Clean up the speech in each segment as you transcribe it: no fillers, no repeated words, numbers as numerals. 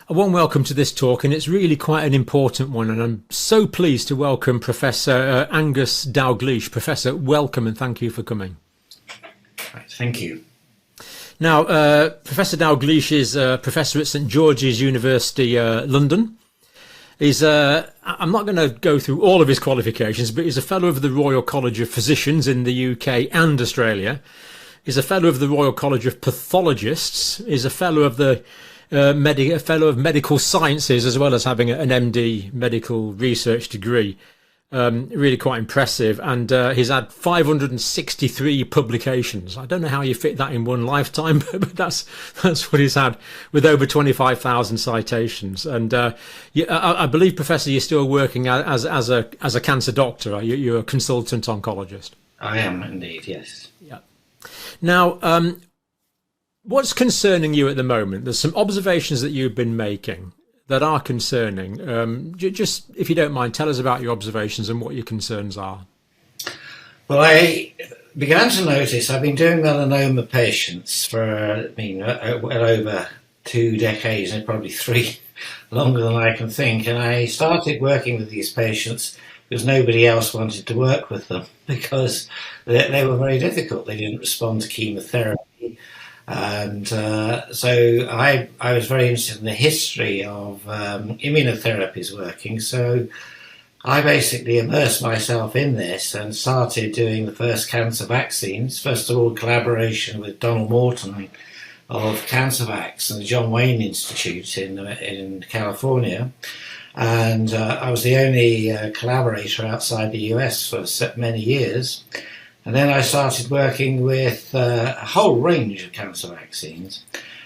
A warm welcome to this talk, and it's really quite an important one, and I'm so pleased to welcome Professor Angus Dalglish. Professor, welcome and thank you for coming. Right, thank you. Now, Professor Dalglish is a professor at St George's University, London. I'm not going to go through all of his qualifications, but he's a Fellow of the Royal College of Physicians in the UK and Australia. He's a Fellow of the Royal College of Pathologists. He's a Fellow of the a Fellow of Medical Sciences, as well as having an MD medical research degree. Really quite impressive. And he's had 563 publications. I don't know how you fit that in one lifetime, but that's what he's had, with over 25,000 citations. And I believe, Professor, you're still working as a cancer doctor. You're a consultant oncologist. I am indeed, yes. Yeah. Now, what's concerning you at the moment? There's some observations that you've been making that are concerning. Just, if you don't mind, tell us about your observations and what your concerns are. Well, I began to notice, I've been doing melanoma patients for, well over 2 decades, and probably 3, longer than I can think. And I started working with these patients because nobody else wanted to work with them because they were very difficult. They didn't respond to chemotherapy. And so I was very interested in the history of immunotherapies working. So I basically immersed myself in this and started doing the first cancer vaccines. First of all, collaboration with Donald Morton of CancerVax and the John Wayne Institute in California. And I was the only collaborator outside the US for many years. And then I started working with a whole range of cancer vaccines.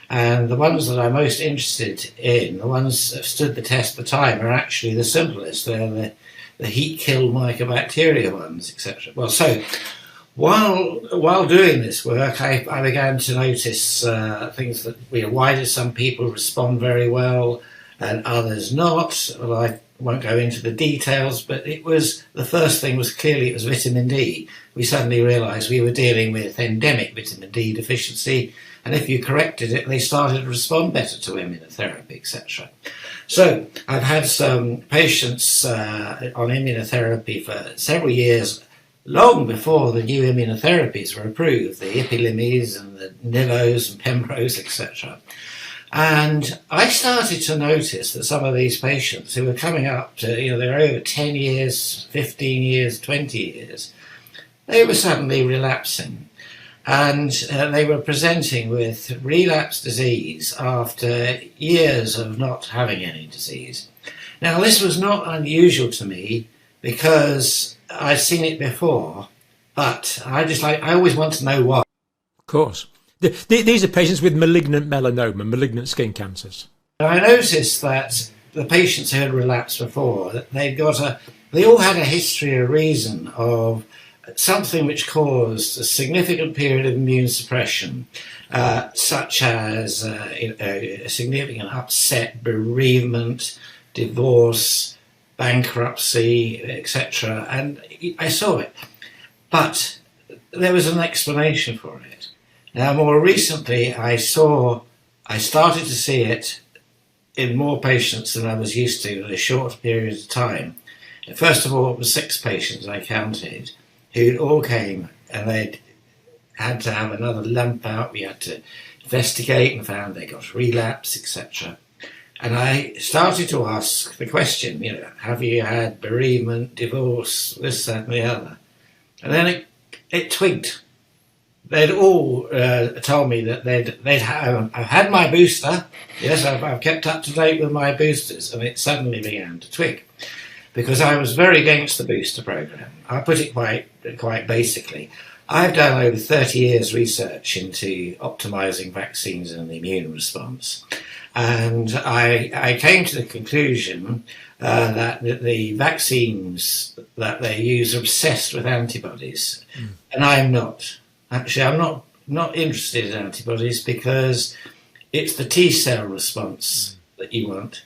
And the ones that I'm most interested in, the ones that stood the test of time, are actually the simplest. They're the heat-killed Mycobacterium ones, etc. Well, so while doing this work, I began to notice things that, why do some people respond very well and others not? Well, I won't go into the details, but the first thing was clearly it was vitamin D. We suddenly realised we were dealing with endemic vitamin D deficiency, and if you corrected it, they started to respond better to immunotherapy, etc. So I've had some patients on immunotherapy for several years, long before the new immunotherapies were approved, the ipilimumab and the nivos and pembrose, etc. And I started to notice that some of these patients who were coming up to, they're over 10 years, 15 years, 20 years, they were suddenly relapsing. And they were presenting with relapse disease after years of not having any disease. Now, this was not unusual to me because I'd seen it before, but I always want to know why. Of course. These are patients with malignant melanoma, malignant skin cancers. I noticed that the patients who had relapsed before, that they all had a history or reason of something which caused a significant period of immune suppression, such as a significant upset, bereavement, divorce, bankruptcy, etc. And I saw it. But there was an explanation for it. Now, more recently, I started to see it in more patients than I was used to in a short period of time. First of all, it was 6 patients I counted who all came and they'd had to have another lump out. We had to investigate and found they got relapse, etc. And I started to ask the question, have you had bereavement, divorce, this, that, and the other? And then it twigged. They'd all told me that I've had my booster. Yes, I've kept up to date with my boosters, and it suddenly began to twig, because I was very against the booster program. I put it quite basically. I've done over 30 years research into optimizing vaccines and the immune response, and I came to the conclusion that the vaccines that they use are obsessed with antibodies, and I'm not. Actually, I'm not interested in antibodies because it's the T cell response that you want.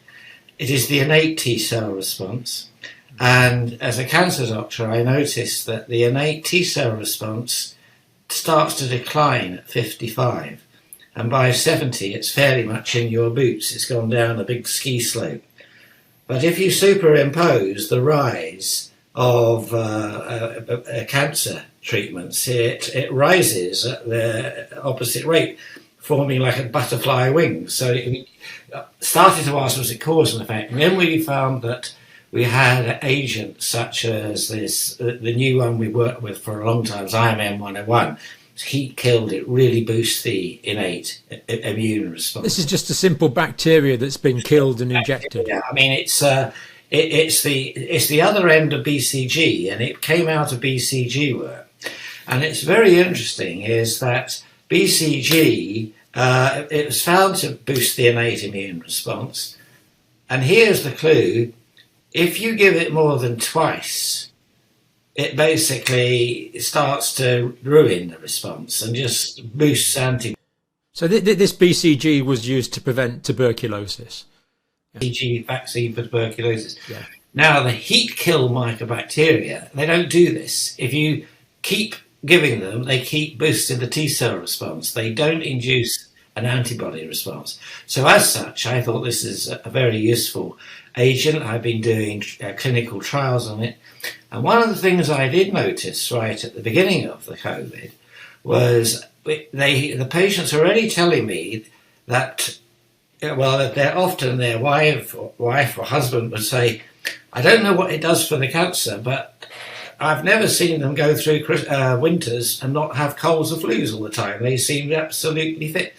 It is the innate T cell response. And as a cancer doctor, I noticed that the innate T cell response starts to decline at 55. and by 70 it's fairly much in your boots. It's gone down a big ski slope. But if you superimpose the rise of cancer treatments, it rises at the opposite rate, forming like a butterfly wing. So it started to ask, was it cause and effect? And then we found that we had agents such as the new one we worked with for a long time, is IMM 101. Heat killed, it really boosts the innate immune response. This is just a simple bacteria that's been killed and injected. Yeah, I mean it's the other end of BCG, and it came out of BCG work. And it's very interesting is that BCG it was found to boost the innate immune response. And here's the clue: if you give it more than twice, it basically starts to ruin the response and just boosts antibodies. So this BCG was used to prevent tuberculosis. BCG vaccine for tuberculosis. Yeah. Now, the heat kill mycobacteria, they don't do this. If you keep giving them, they keep boosting the T-cell response. They don't induce an antibody response. So as such, I thought this is a very useful agent. I've been doing clinical trials on it. And one of the things I did notice right at the beginning of the COVID was the patients are already telling me that, well, they're often their wife or husband would say, I don't know what it does for the cancer, but I've never seen them go through winters and not have colds or flus all the time. They seem absolutely fit.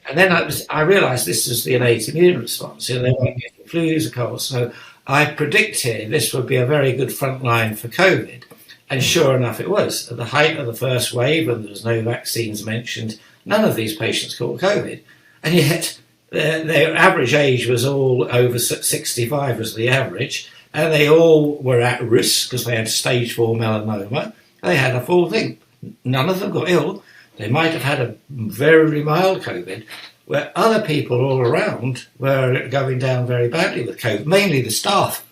And then I realised this is the innate immune response. You know, they won't get flus or colds. So I predicted this would be a very good front line for COVID. And sure enough, it was. At the height of the first wave, when there was no vaccines mentioned, none of these patients caught COVID. And yet their average age was all over 65 was the average. And they all were at risk because they had stage 4 melanoma. They had a full thing. None of them got ill. They might have had a very mild COVID, where other people all around were going down very badly with COVID, mainly the staff.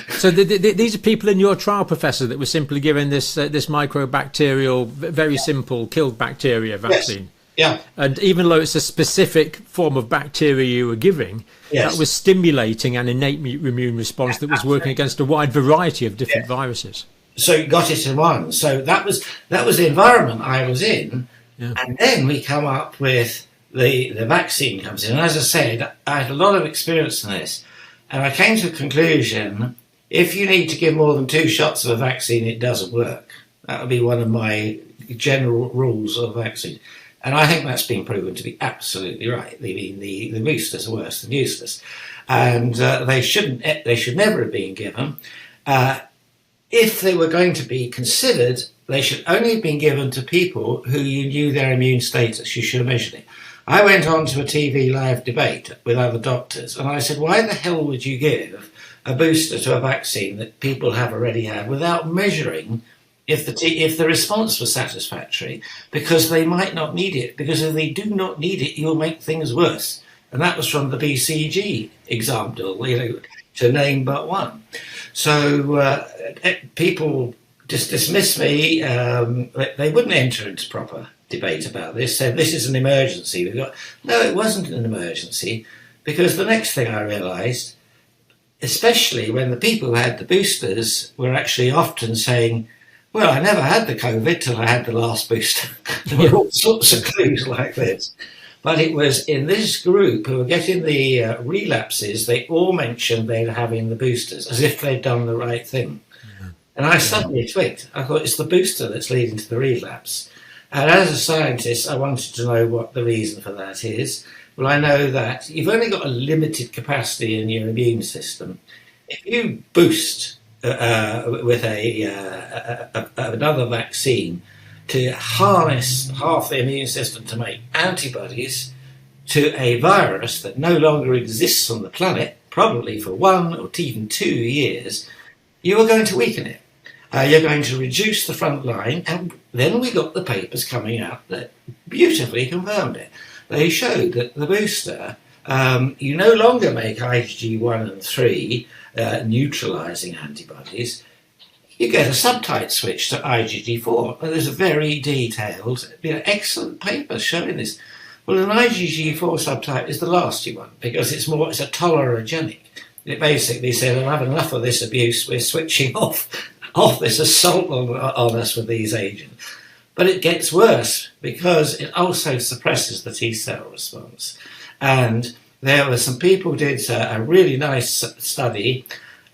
So these are people in your trial, Professor, that were simply given this microbacterial, very simple, killed bacteria vaccine? Yes. Yeah. And even though it's a specific form of bacteria you were giving, yes, that was stimulating an innate immune response that was working against a wide variety of different viruses. So you got it in one. So that was the environment I was in. Yeah. And then we come up with the vaccine comes in. And as I said, I had a lot of experience in this. And I came to the conclusion, if you need to give more than 2 shots of a vaccine, it doesn't work. That would be one of my general rules of vaccine. And I think that's been proven to be absolutely right. The boosters are worse than useless. And they should never have been given. If they were going to be considered, they should only have been given to people who you knew their immune status. You should have measured it. I went on to a TV live debate with other doctors, and I said, why the hell would you give a booster to a vaccine that people have already had without measuring if the response was satisfactory? Because they might not need it. Because if they do not need it, you'll make things worse. And that was from the BCG example, to name but one. So people just dismiss me. They wouldn't enter into proper debate about this. Said this is an emergency. No, it wasn't an emergency, because the next thing I realised, especially when the people who had the boosters were actually often saying, well, I never had the COVID till I had the last booster. There were all sorts of clues like this. But it was in this group who were getting the relapses, they all mentioned they were having the boosters, as if they'd done the right thing. Yeah. And I suddenly twigged. I thought, it's the booster that's leading to the relapse. And as a scientist, I wanted to know what the reason for that is. Well, I know that you've only got a limited capacity in your immune system. If you boost with another vaccine to harness half the immune system to make antibodies to a virus that no longer exists on the planet, probably for 1 or even 2 years, you are going to weaken it. You're going to reduce the front line, and then we got the papers coming out that beautifully confirmed it. They showed that the booster, you no longer make IgG1 and 3 neutralizing antibodies. You get a subtype switch to IgG4. And there's a very detailed, excellent paper showing this. Well, an IgG4 subtype is the last you want because it's a tolerogenic. It basically said, I've had enough of this abuse, we're switching off this assault on us with these agents. But it gets worse because it also suppresses the T cell response. And there were some people who did a really nice study.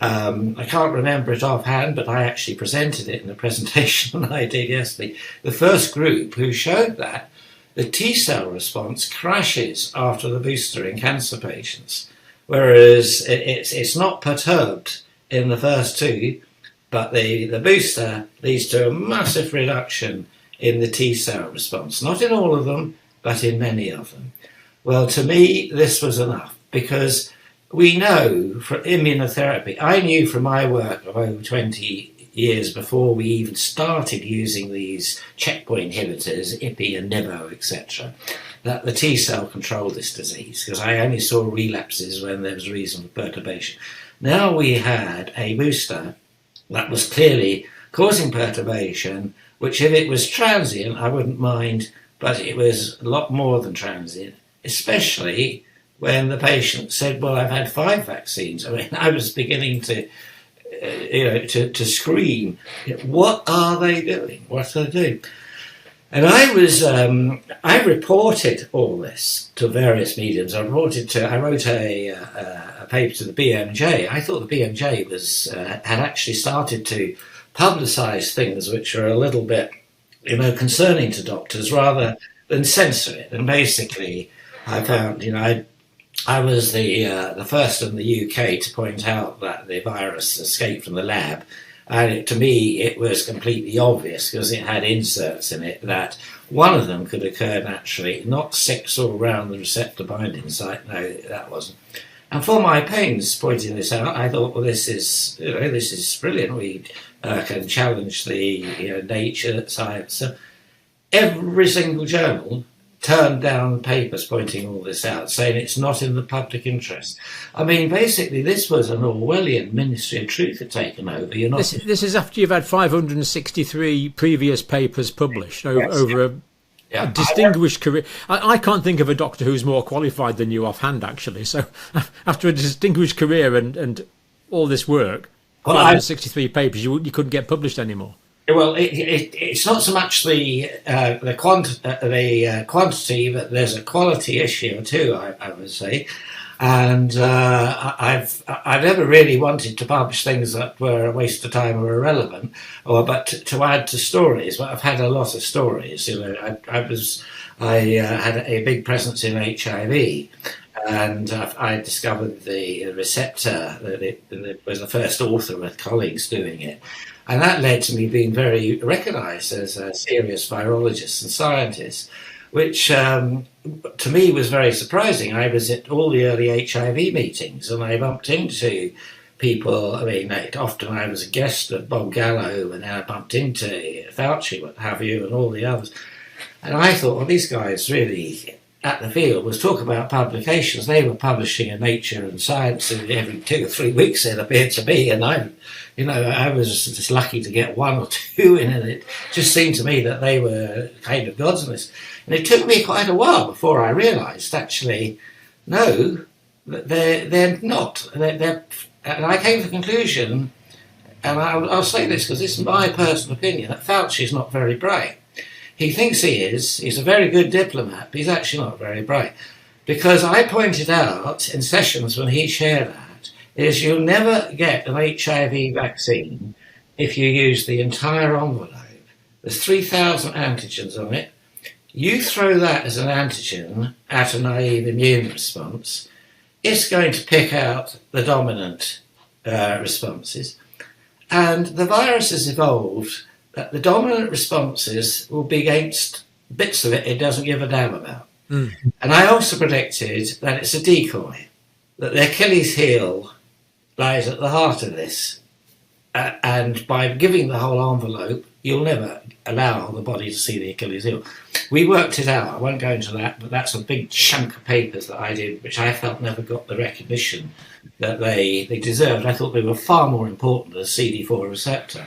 I can't remember it offhand, but I actually presented it in a presentation I did yesterday. The first group who showed that the T cell response crashes after the booster in cancer patients, whereas it's not perturbed in the first two, but the booster leads to a massive reduction in the T cell response. Not in all of them, but in many of them. Well, to me, this was enough because we know for immunotherapy, I knew from my work of over 20 years before we even started using these checkpoint inhibitors, IPI and NIVO, etc., that the T cell controlled this disease because I only saw relapses when there was reason for perturbation. Now we had a booster that was clearly causing perturbation, which if it was transient, I wouldn't mind, but it was a lot more than transient, especially when the patient said, well, I've had 5 vaccines. I mean, I was beginning to scream, what are they doing? What are they doing? And I reported all this to various mediums. I wrote a paper to the BMJ. I thought the BMJ had actually started to publicise things which are a little bit, concerning to doctors rather than censor it. And basically, I found, I was the first in the UK to point out that the virus escaped from the lab. And to me, it was completely obvious because it had inserts in it that one of them could occur naturally, not 6 all around the receptor binding site. No, that wasn't. And for my pains pointing this out, I thought, well, this is brilliant. We can challenge the nature, science. So every single journal turned down papers pointing all this out, saying it's not in the public interest. I mean, basically, this was an Orwellian Ministry of Truth had taken over. This is after you've had 563 previous papers published over a distinguished career. I can't think of a doctor who's more qualified than you offhand, actually. So after a distinguished career and all this work, 563 papers, you couldn't get published anymore. Well, it's not so much the quantity, but there's a quality issue too, I would say. And I've never really wanted to publish things that were a waste of time or irrelevant, but to add to stories. But I've had a lot of stories. I had a big presence in HIV, and I discovered the receptor. That it was the first author with colleagues doing it. And that led to me being very recognised as a serious virologist and scientist, which to me was very surprising. I was at all the early HIV meetings and I bumped into people. I mean, often I was a guest of Bob Gallo and I bumped into Fauci, what have you, and all the others. And I thought, well, these guys really at the field was talk about publications. They were publishing in Nature and Science every 2 or 3 weeks, it appeared to me, and I was just lucky to get 1 or 2 in, and it just seemed to me that they were kind of gods in this. And it took me quite a while before I realised, actually, no, they're not. And I came to the conclusion, and I'll say this because this is my personal opinion, that Fauci's not very bright. He thinks he is. He's a very good diplomat, but he's actually not very bright. Because I pointed out in sessions when he shared that, is you'll never get an HIV vaccine if you use the entire envelope. There's 3,000 antigens on it. You throw that as an antigen at a naive immune response, it's going to pick out the dominant responses. And the virus has evolved that the dominant responses will be against bits of it doesn't give a damn about. Mm. And I also predicted that it's a decoy, that the Achilles heel lies at the heart of this. And by giving the whole envelope, you'll never allow the body to see the Achilles heel. We worked it out. I won't go into that, but that's a big chunk of papers that I did, which I felt never got the recognition that they deserved. I thought they were far more important than the CD4 receptor.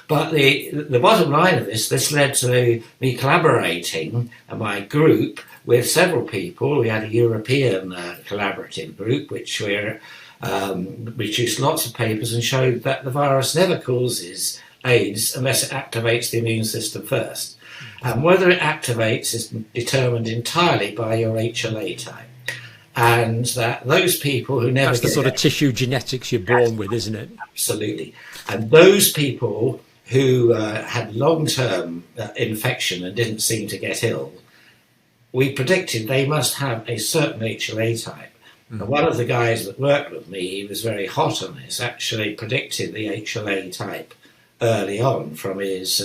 But the bottom line of this led to me collaborating and my group with several people. We had a European collaborative group which produced lots of papers and showed that the virus never causes AIDS unless it activates the immune system first. And whether it activates is determined entirely by your HLA type. And that those people who never... That's the sort of tissue genetics you're born with, isn't it? Absolutely. And those people who had long-term infection and didn't seem to get ill, we predicted they must have a certain HLA type. And one of the guys that worked with me, he was very hot on this, actually predicted the HLA type early on from his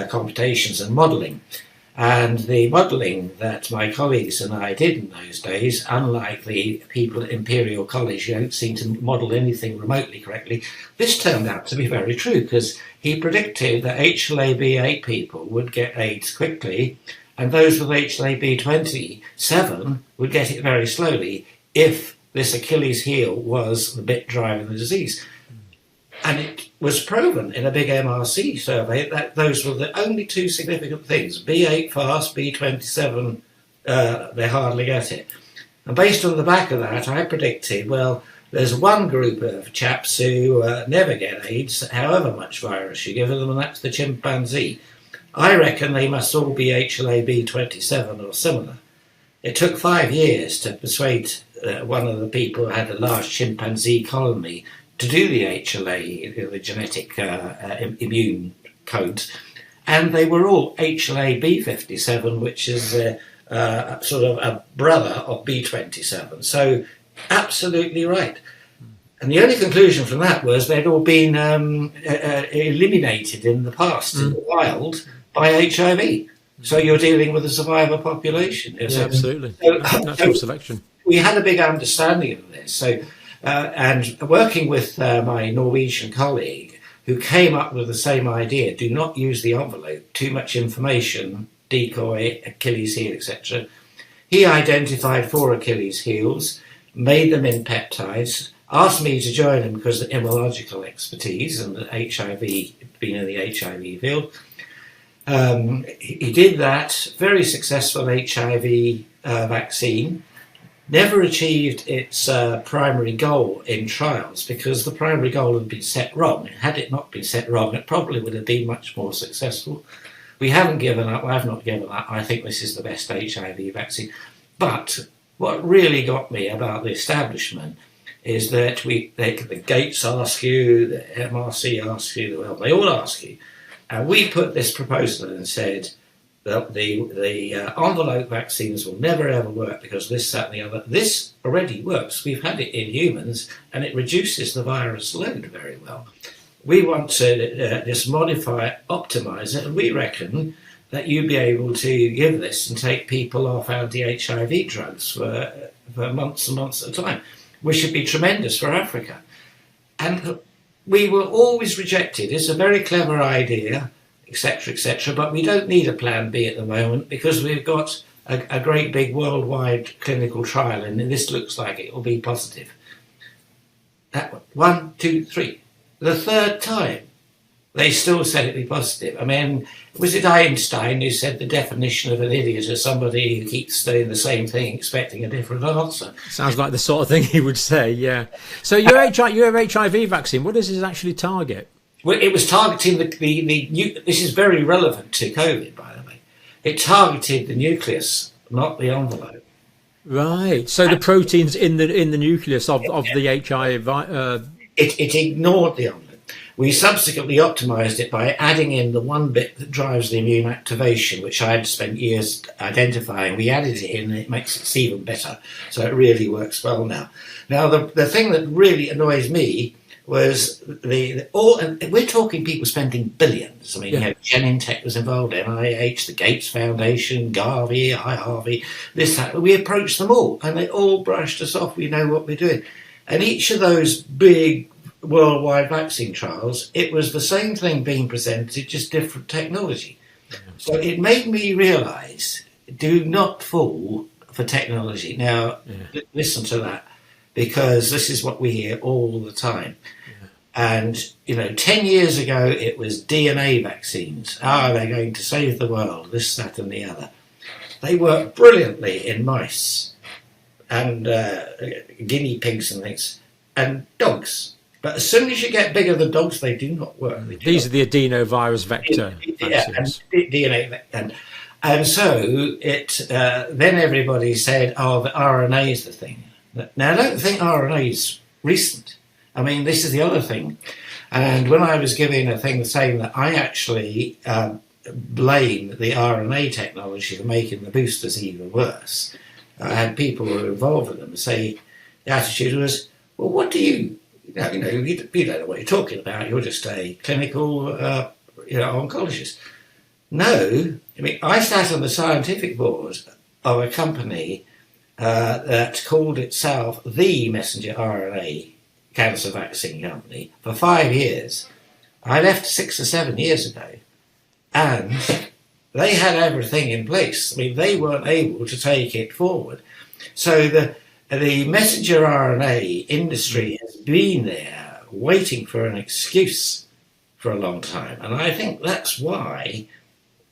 computations and modelling. And the modelling that my colleagues and I did in those days, unlike the people at Imperial College who don't seem to model anything remotely correctly, this turned out to be very true, because he predicted that HLA-B8 people would get AIDS quickly, and those with HLA-B27 would get it very slowly if this Achilles heel was the bit driving the disease. And it was proven in a big MRC survey that those were the only two significant things. B8 fast, B27, they hardly get it. And based on the back of that, I predicted, well, there's one group of chaps who never get AIDS, however much virus you give them, and that's the chimpanzee. I reckon they must all be HLA-B27 or similar. It took 5 years to persuade one of the people who had a large chimpanzee colony to do the HLA, the genetic immune codes, and they were all HLA-B57, which is sort of a brother of B27. So absolutely right. And the only conclusion from that was they'd all been eliminated in the past in the wild by HIV. So you're dealing with a survivor population. Yeah, absolutely. Natural selection. We had a big understanding of this. So, and working with my Norwegian colleague, who came up with the same idea, do not use the envelope, too much information, decoy, Achilles heel, etc. He identified 4 Achilles heels, made them in peptides, asked me to join him because of the immunological expertise and the HIV, being in the HIV field. He did that, very successful HIV vaccine, never achieved its primary goal in trials because the primary goal had been set wrong. Had it not been set wrong, it probably would have been much more successful. We haven't given up, I've not given up, I think this is the best HIV vaccine. But what really got me about the establishment is that the Gates ask you, the MRC asks you, well, they all ask you. And we put this proposal in and said that the envelope vaccines will never ever work because this, that and the other. This already works. We've had it in humans and it reduces the virus load very well. We want to just modify it, optimise it, and we reckon that you'd be able to give this and take people off anti-HIV drugs for months and months at a time, which would be tremendous for Africa. And we were always rejected. It's a very clever idea, etc., but we don't need a plan B at the moment because we've got a great big worldwide clinical trial and this looks like it will be positive. That one, 1, 2, 3. The third time, they still said it'd be positive. I mean, was it Einstein who said the definition of an idiot is somebody who keeps saying the same thing expecting a different answer? Sounds like the sort of thing he would say, yeah. So your HIV vaccine, what does it actually target? Well, it was targeting this is very relevant to COVID, by the way. It targeted the nucleus, not the envelope. Right. So the proteins in the nucleus of the HIV... It ignored the envelope. We subsequently optimised it by adding in the one bit that drives the immune activation, which I had spent years identifying. We added it in and it makes it even better. So it really works well now. Now, the thing that really annoys me was and we're talking people spending billions. I mean, Genentech was involved, NIH, the Gates Foundation, Garvey, iHarvey, this, that. We approached them all and they all brushed us off. We know what we're doing. And each of those big worldwide vaccine trials, it was the same thing being presented, just different technology. So it made me realise, do not fall for technology. Now, listen to that, because this is what we hear all the time. And, 10 years ago, it was DNA vaccines. They're going to save the world, this, that and the other. They work brilliantly in mice and guinea pigs and things, and dogs. But as soon as you get bigger than dogs, they do not work. These are the adenovirus vector vaccines. And DNA. And so then everybody said, oh, the RNA is the thing. Now, I don't think RNA is recent. I mean, this is the other thing. And when I was giving a thing saying that I actually blame the RNA technology for making the boosters even worse, I had people who were involved with them say the attitude was, well, what do you don't know what you're talking about. You're just a clinical oncologist. No, I mean, I sat on the scientific board of a company that called itself the messenger RNA cancer vaccine company for 5 years. I left 6 or 7 years ago, and they had everything in place. I mean, they weren't able to take it forward. So the messenger RNA industry has been there waiting for an excuse for a long time, and I think that's why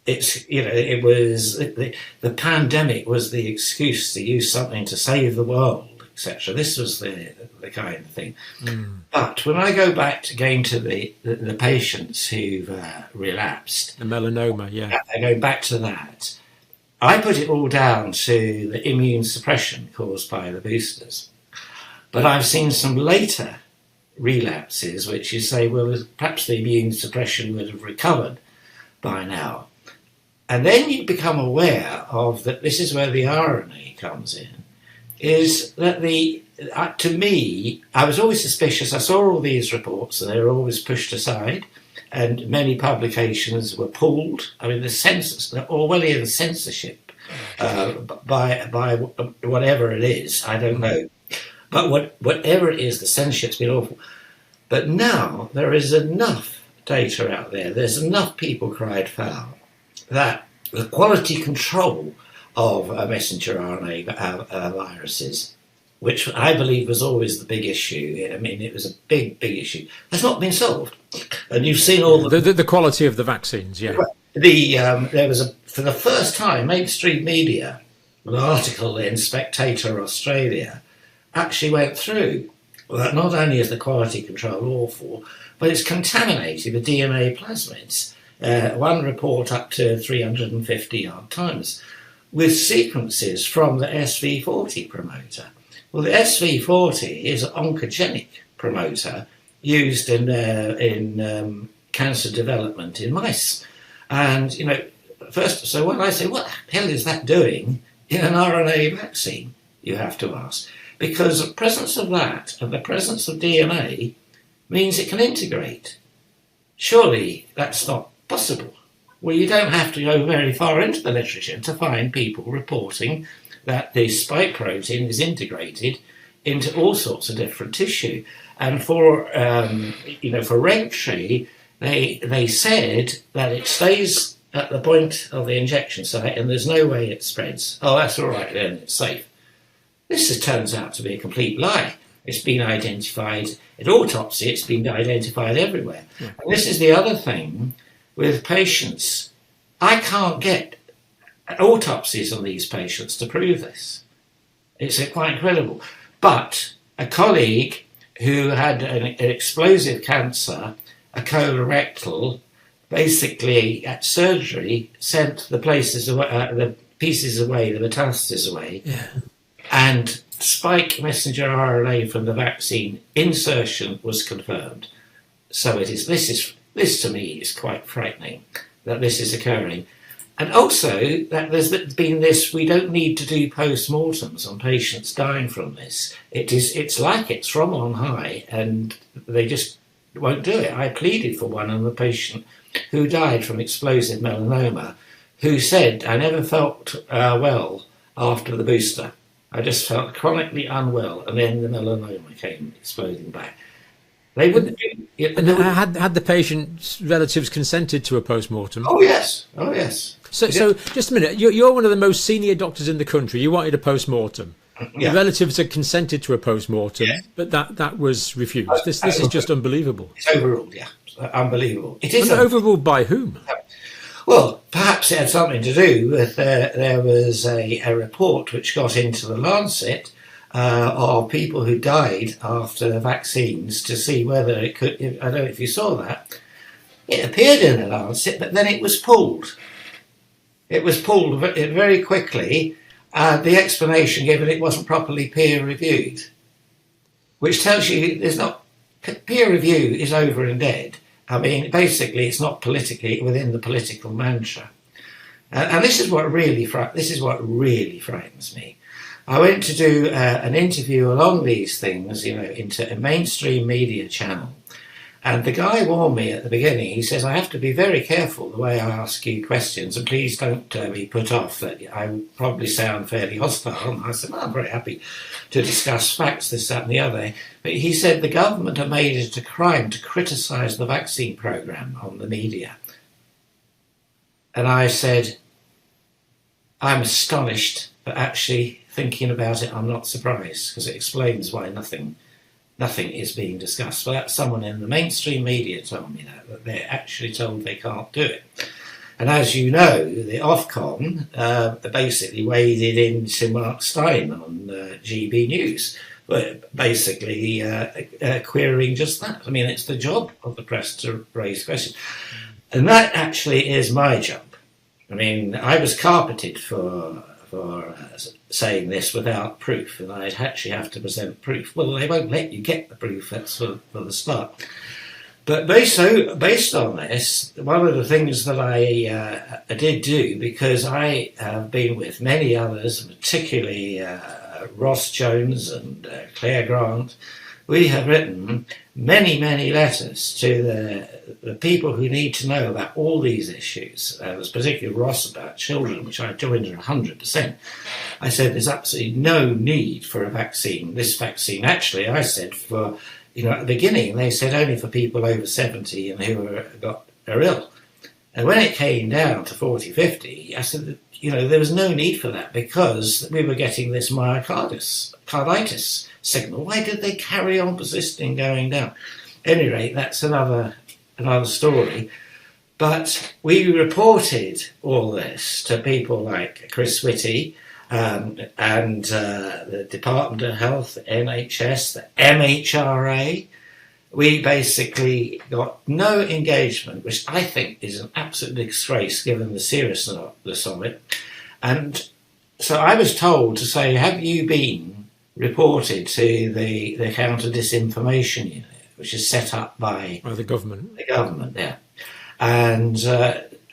it was the pandemic was the excuse to use something to save the world, etc. This was the kind of thing. But when I go back again to the patients who've relapsed, the melanoma, I go back to that. I put it all down to the immune suppression caused by the boosters. But I've seen some later relapses which you say, well, perhaps the immune suppression would have recovered by now. And then you become aware of that this is where the RNA comes in, is that to me, I was always suspicious. I saw all these reports and they were always pushed aside, and many publications were pulled. I mean, the Orwellian censorship by whatever it is, I don't know. But whatever it is, the censorship's been awful. But now there is enough data out there, there's enough people cried foul, that the quality control of messenger RNA viruses, which I believe was always the big issue. I mean, it was a big issue. Has not been solved. And you've seen all the quality of the vaccines, yeah. There was for the first time, mainstream media, an article in Spectator Australia, actually went through that not only is the quality control awful, but it's contaminated with DNA plasmids. One report up to 350 odd times, with sequences from the SV40 promoter. Well, the SV40 is an oncogenic promoter used in cancer development in mice. And, so when I say, what the hell is that doing in an RNA vaccine, you have to ask. Because the presence of that and the presence of DNA means it can integrate. Surely that's not possible. Well, you don't have to go very far into the literature to find people reporting that the spike protein is integrated into all sorts of different tissue. And for Registry, they said that it stays at the point of the injection site and there's no way it spreads. Oh, that's all right then, it's safe. This turns out to be a complete lie. It's been identified at autopsy, it's been identified everywhere. Yeah. And this is the other thing with patients. I can't get autopsies on these patients to prove this. It's quite incredible. But a colleague who had an explosive cancer, a colorectal, basically at surgery sent the pieces away, the metastases away, and spike messenger RNA from the vaccine insertion was confirmed. So it is. This to me is quite frightening that this is occurring. And also that there's been this, we don't need to do post-mortems on patients dying from this. It's like it's from on high and they just won't do it. I pleaded for one on the patient who died from explosive melanoma, who said, I never felt well after the booster. I just felt chronically unwell, and then the melanoma came exploding back. They wouldn't do it. And had the patient's relatives consented to a post-mortem? Oh, yes. So just a minute. You're one of the most senior doctors in the country. You wanted a post-mortem. Yeah. The relatives had consented to a post-mortem, but that was refused. This is just unbelievable. It's overruled, yeah. Unbelievable. It is overruled by whom? Well, perhaps it had something to do with there was a report which got into the Lancet of people who died after vaccines to see whether it could. I don't know if you saw that. It appeared in the Lancet, but then it was pulled. It was pulled very quickly. The explanation given, it wasn't properly peer reviewed, which tells you there's not peer review is over and dead. I mean, basically, it's not politically within the political mantra, and this is what really frightens me. I went to do an interview along these things, into a mainstream media channel, and the guy warned me at the beginning. He says, "I have to be very careful the way I ask you questions, and please don't be put off that I probably sound fairly hostile." And I said, "I'm very happy to discuss facts, this, that, and the other." But he said the government have made it a crime to criticise the vaccine programme on the media. And I said, "I'm astonished, but actually thinking about it, I'm not surprised, because it explains why nothing is being discussed." Well, that's someone in the mainstream media told me that they're actually told they can't do it. And as you know, the Ofcom basically waded into Mark Stein on GB News, basically querying just that. I mean, it's the job of the press to raise questions. And that actually is my job. I mean, I was carpeted for saying this without proof, and I'd actually have to present proof. Well, they won't let you get the proof, that's for the start. But based on this, one of the things that I did do, because I have been with many others, particularly Ross Jones and Claire Grant, we have written many, many letters to the people who need to know about all these issues. There's particularly Ross about children, which I joined her 100%. I said there's absolutely no need for a vaccine. This vaccine, actually, I said at the beginning, they said only for people over 70 and who are ill. And when it came down to 40, 50, I said that, there was no need for that because we were getting this myocarditis signal. Why did they carry on persisting going down? At any rate, that's another story. But we reported all this to people like Chris Whitty and the Department of Health, the NHS, the MHRA. We basically got no engagement, which I think is an absolute disgrace given the seriousness of it. And so I was told to say, have you been reported to the Counter Disinformation Unit, which is set up by the government? The government, yeah. And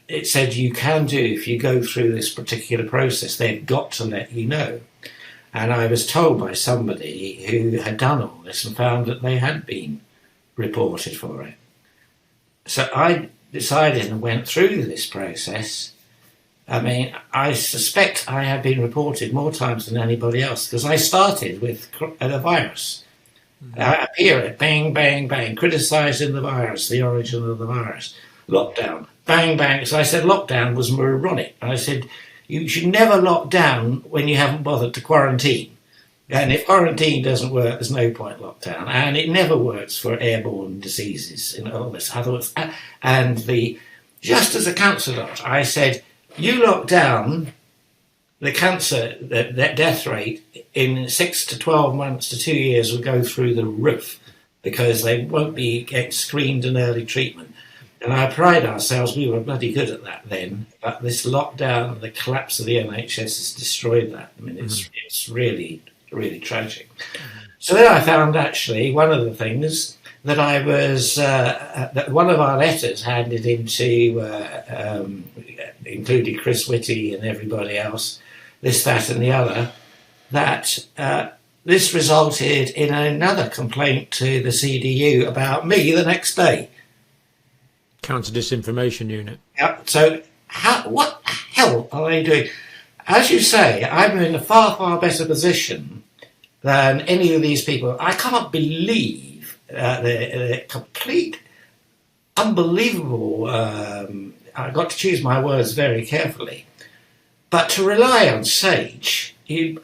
it said you can do, if you go through this particular process, they've got to let you know. And I was told by somebody who had done all this and found that they had been reported for it. So I decided and went through this process. I mean, I suspect I have been reported more times than anybody else because I started with the virus. I appear at bang, bang, bang, criticising the virus, the origin of the virus. Lockdown, bang, bang. So I said lockdown was moronic. And I said, you should never lock down when you haven't bothered to quarantine. And if quarantine doesn't work, there's no point lockdown. And it never works for airborne diseases and all this. And just as a counsellor, I said, you lock down the cancer, the death rate in 6 to 12 months to 2 years will go through the roof because they won't be getting screened in early treatment. And I pride ourselves, we were bloody good at that then, but this lockdown and the collapse of the NHS has destroyed that. I mean, it's really, really tragic. So then I found actually one of the things that I was, that one of our letters handed into, including Chris Whitty and everybody else, this, that and the other, that this resulted in another complaint to the CDU about me the next day. Counter Disinformation Unit. Yeah, so what the hell are they doing? As you say, I'm in a far, far better position than any of these people. I can't believe the complete, unbelievable, I've got to choose my words very carefully, but to rely on Sage you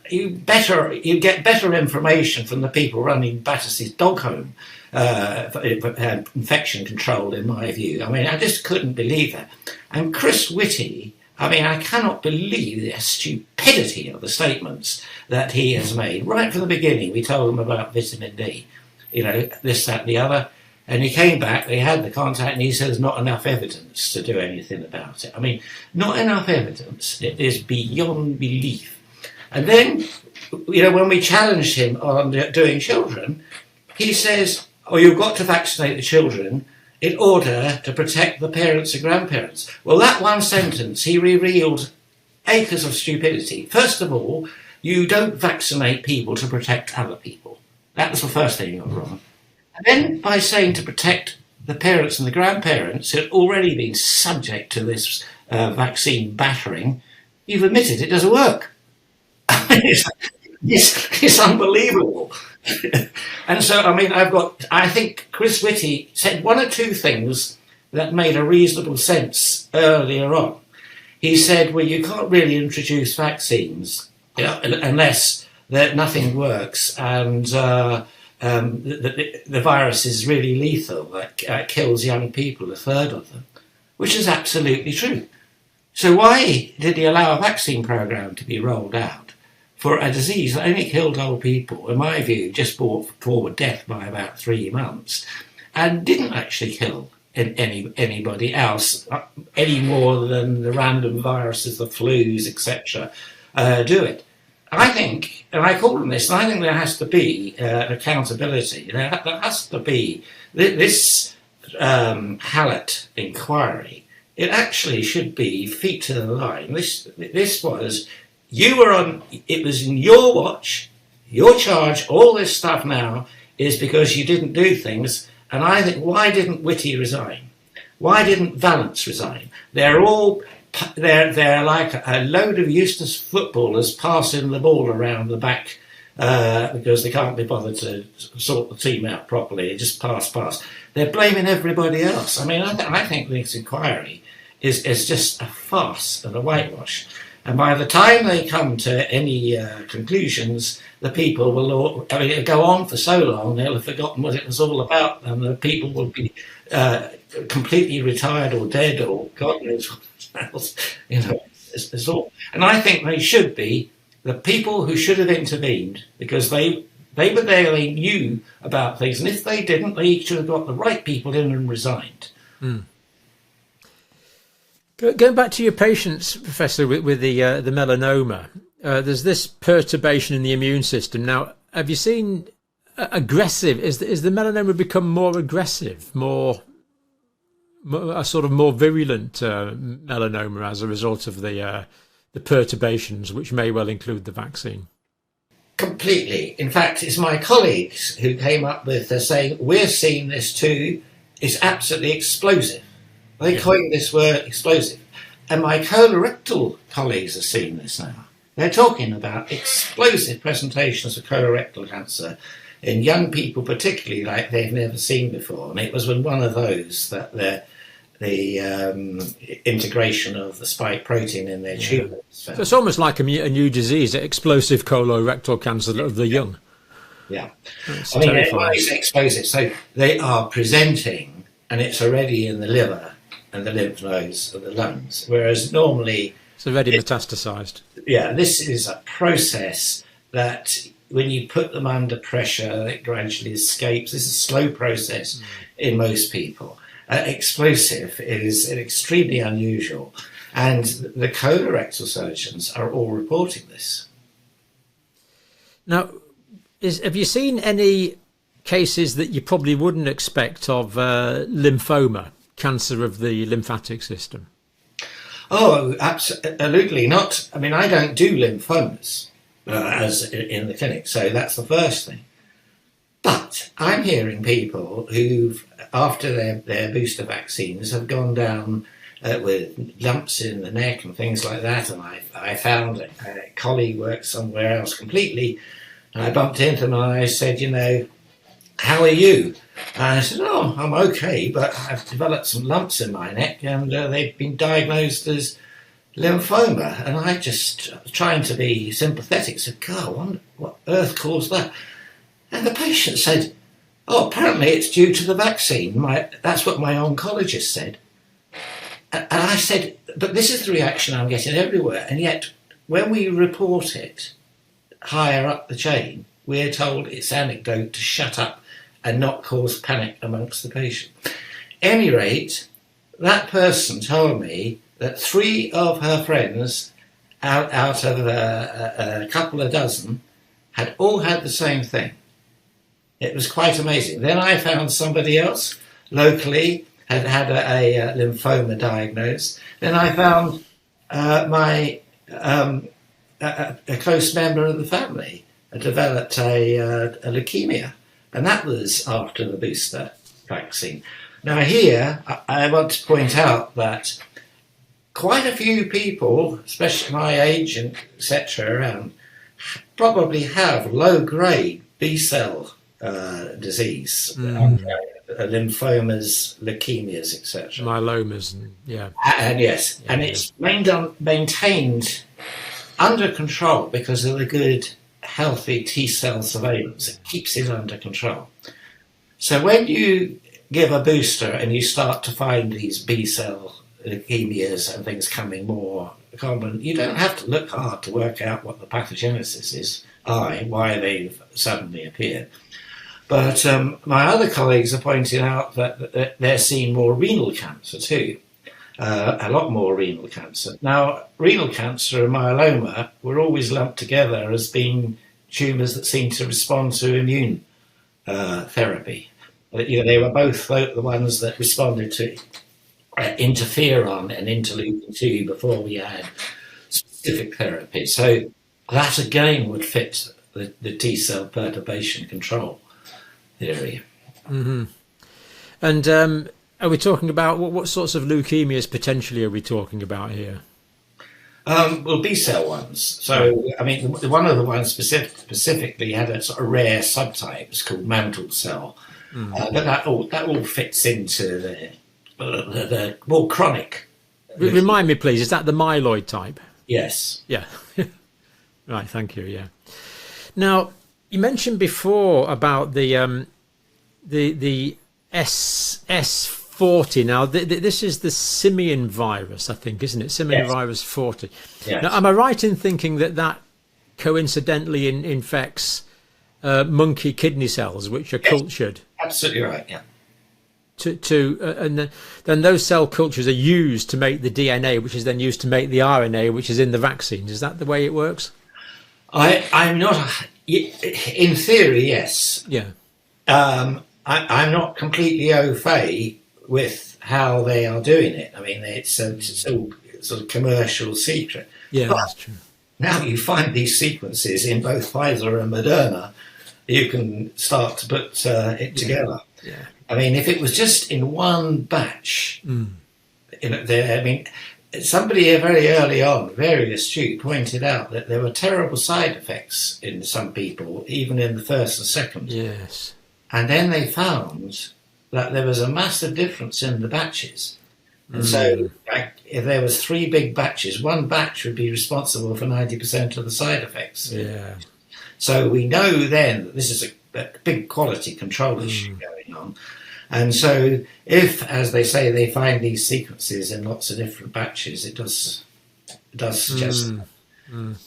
get better information from the people running Battersea Dog Home for infection control, in my view. I mean, I just couldn't believe that. And Chris Whitty, I mean, I cannot believe the stupidity of the statements that he has made. Right from the beginning, we told him about vitamin D, this, that, the other. And he came back, they had the contact, and he said there's not enough evidence to do anything about it. I mean, not enough evidence. It is beyond belief. And then, when we challenged him on doing children, he says, you've got to vaccinate the children in order to protect the parents and grandparents. Well, that one sentence, he revealed acres of stupidity. First of all, you don't vaccinate people to protect other people. That was the first thing he got wrong. And then by saying to protect the parents and the grandparents who had already been subject to this vaccine battering, you've admitted it doesn't work. It's unbelievable. And so, I mean, I think Chris Whitty said one or two things that made a reasonable sense earlier on. He said, well, you can't really introduce vaccines unless nothing works and the virus is really lethal, that kills young people, a third of them, which is absolutely true. So why did he allow a vaccine program to be rolled out for a disease that only killed old people, in my view, just brought forward death by about 3 months, and didn't actually kill anybody else any more than the random viruses, the flus, etc., do it? I think, and I call them this, and I think there has to be accountability. There has to be this Hallett inquiry. It actually should be feet to the line. This was, it was in your watch, your charge. All this stuff now is because you didn't do things. And I think, why didn't Whitty resign? Why didn't Vallance resign? They're like a load of useless footballers passing the ball around the back because they can't be bothered to sort the team out properly. They just pass. They're blaming everybody else. I mean, I think this inquiry is just a farce and a whitewash. And by the time they come to any conclusions, the people will it'll go on for so long, they'll have forgotten what it was all about, and the people will be completely retired or dead or God knows what else. It's all. And I think they should be the people who should have intervened, because they were there, they knew about things, and if they didn't, they should have got the right people in and resigned. Mm. Going back to your patients, Professor, with the melanoma, there's this perturbation in the immune system. Now, have you seen aggressive? Is the melanoma become more aggressive, a sort of more virulent melanoma as a result of the perturbations, which may well include the vaccine? Completely. In fact, it's my colleagues who came up with saying, we're seeing this too. It's absolutely explosive. They coined this word, explosive. And my colorectal colleagues are seeing this now. They're talking about explosive presentations of colorectal cancer in young people, particularly, like they've never seen before. And it was when one of those that the integration of the spike protein in their tumours. So it's almost like a new disease, explosive colorectal cancer of the young. Yeah. I mean, it's explosive. So they are presenting, and it's already in the liver and the lymph nodes and the lungs, whereas normally it's already metastasized. Yeah, this is a process that when you put them under pressure, it gradually escapes. This is a slow process in most people. Explosive is extremely unusual, and the colorectal surgeons are all reporting this. Now, have you seen any cases that you probably wouldn't expect of lymphoma, cancer of the lymphatic system? Oh, absolutely not. I mean, I don't do lymphomas as in the clinic, so that's the first thing. But I'm hearing people who've, after their booster vaccines, have gone down with lumps in the neck and things like that. And I found a colleague worked somewhere else completely, and I bumped into them and I said, how are you? And I said, oh, I'm okay, but I've developed some lumps in my neck, and they've been diagnosed as lymphoma. And I just, trying to be sympathetic, said, God, what earth caused that? And the patient said, oh, apparently it's due to the vaccine. That's what my oncologist said. And I said, but this is the reaction I'm getting everywhere. And yet, when we report it higher up the chain, we're told it's anecdote to shut up and not cause panic amongst the patient. At any rate, that person told me that 3 of her friends out of a couple of dozen had all had the same thing. It was quite amazing. Then I found somebody else locally had had a lymphoma diagnosed. Then I found a close member of the family had developed a leukemia, and that was after the booster vaccine. Now here, I want to point out that quite a few people, especially my age and etc., around, probably have low-grade B-cell disease, lymphomas, leukemias, etc. Myelomas, and yes, yeah, and it's maintained under control because of the good, healthy T-cell surveillance. It keeps it under control. So when you give a booster and you start to find these B-cell leukemias and things coming more common, you don't have to look hard to work out what the pathogenesis is, why they've suddenly appeared. But my other colleagues have pointed out that they're seeing more renal cancer too, a lot more renal cancer. Now, renal cancer and myeloma were always lumped together as being tumours that seem to respond to immune therapy. They were both the ones that responded to interferon and interleukin-2 before we had specific therapy. So that again would fit the T-cell perturbation control theory. Mm-hmm. And are we talking about what sorts of leukemias potentially are we talking about here? Well, B-cell ones. So, I mean, one of the ones specifically had a sort of rare subtype. It's called mantle cell. But that all fits into the more chronic. Remind me, please, is that the myeloid type? Yes. Yeah. Right, thank you, yeah. Now, you mentioned before about the S40. Now, this is the simian virus, I think, isn't it? Simian virus 40. Yes. Now, am I right in thinking that coincidentally infects monkey kidney cells, which are cultured? Absolutely right, yeah. And then those cell cultures are used to make the DNA, which is then used to make the RNA, which is in the vaccines. Is that the way it works? I'm not... In theory, yes. Yeah. I'm not completely au fait with how they are doing it. I mean, it's all sort of commercial secret. Yeah, but that's true. now you find these sequences in both Pfizer and Moderna, you can start to put it together. Yeah. I mean, if it was just in one batch, somebody very early on, very astute, pointed out that there were terrible side effects in some people, even in the first and second. Yes. And then they found that there was a massive difference in the batches. And so if there was 3 big batches, one batch would be responsible for 90% of the side effects. Yeah. So we know then that this is a big quality control issue going on. And so if, as they say, they find these sequences in lots of different batches, it does suggest that. And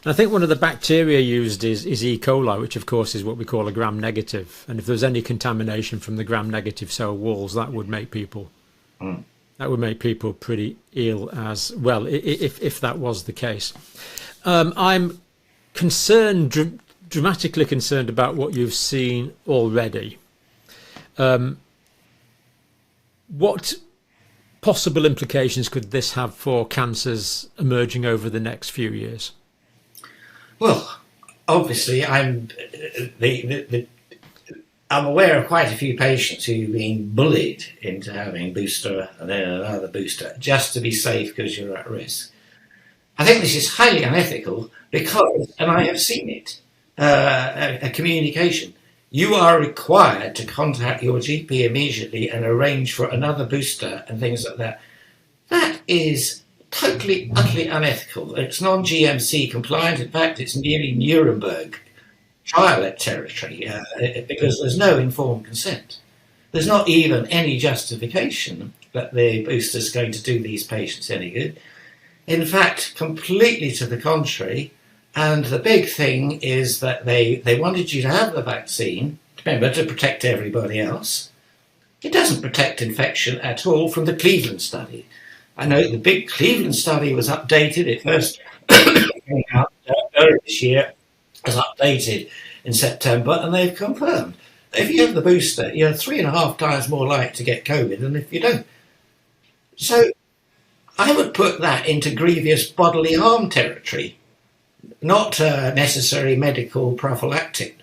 I think one of the bacteria used is E. coli, which of course is what we call a gram-negative. And if there's any contamination from the gram-negative cell walls, that would make people pretty ill as well, if that was the case. I'm concerned, dramatically concerned about what you've seen already. What possible implications could this have for cancers emerging over the next few years? Well, obviously, I'm aware of quite a few patients who've been bullied into having booster and then another booster just to be safe because you're at risk. I think this is highly unethical because, and I have seen it, a communication. You are required to contact your GP immediately and arrange for another booster and things like that. That is totally, utterly unethical. It's non-GMC compliant. In fact, it's nearly Nuremberg trial territory because there's no informed consent. There's not even any justification that the booster's going to do these patients any good. In fact, completely to the contrary. And the big thing is that they wanted you to have the vaccine, remember, to protect everybody else. It doesn't protect infection at all from the Cleveland study. I know the big Cleveland study was updated. It first came out earlier this year, was updated in September, and they've confirmed that if you have the booster, you're 3.5 times more likely to get COVID than if you don't. So I would put that into grievous bodily harm territory, not necessary medical prophylactic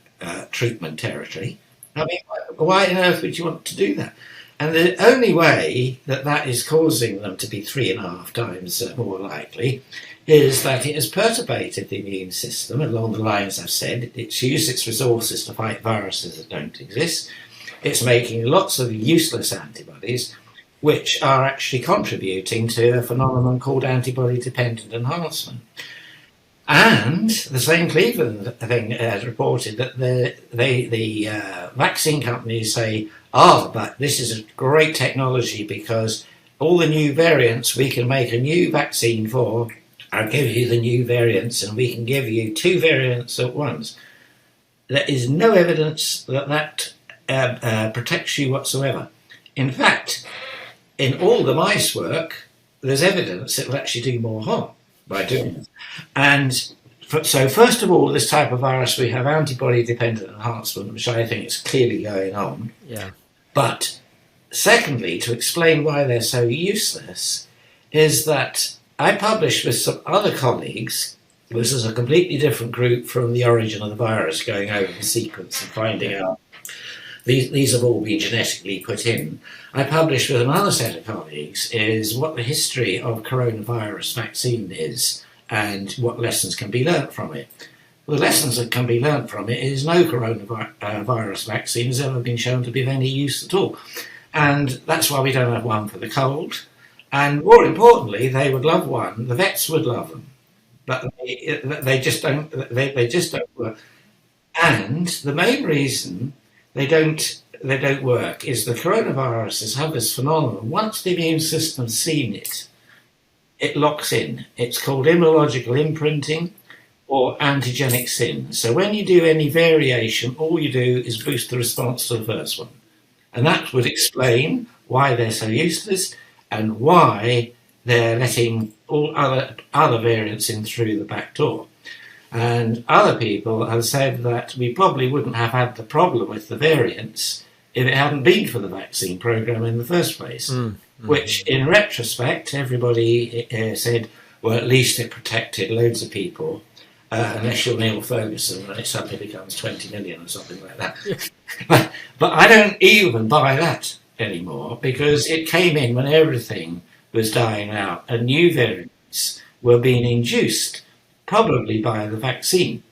treatment territory. I mean, why on earth would you want to do that? And the only way that that is causing them to be 3.5 times more likely is that it has perturbated the immune system along the lines I've said. It's used its resources to fight viruses that don't exist. It's making lots of useless antibodies, which are actually contributing to a phenomenon called antibody-dependent enhancement. And the same Cleveland thing has reported that the vaccine companies say, but this is a great technology because all the new variants we can make a new vaccine for. I'll give you the new variants and we can give you 2 variants at once. There is no evidence that protects you whatsoever. In fact, in all the mice work, there's evidence it will actually do more harm by doing it. And so first of all, this type of virus, we have antibody-dependent enhancement, which I think is clearly going on. Yeah. But secondly, to explain why they're so useless, is that I published with some other colleagues, this is a completely different group from the origin of the virus, going over the sequence and finding out these have all been genetically put in. I published with another set of colleagues is what the history of coronavirus vaccine is and what lessons can be learnt from it. The lessons that can be learnt from it is no coronavirus vaccine has ever been shown to be of any use at all. And that's why we don't have one for the cold. And more importantly, they would love one. The vets would love them, but they just don't. They just don't work. And the main reason they don't work is the coronaviruses have this phenomenon. Once the immune system's seen it, it locks in. It's called immunological imprinting or antigenic sin. So when you do any variation, all you do is boost the response to the first one. And that would explain why they're so useless and why they're letting all other variants in through the back door. And other people have said that we probably wouldn't have had the problem with the variants if it hadn't been for the vaccine program in the first place, which in retrospect, everybody said, well, at least it protected loads of people, unless you're Neil Ferguson and it suddenly becomes 20 million or something like that. Yeah. But I don't even buy that anymore because it came in when everything was dying out and new variants were being induced, probably by the vaccine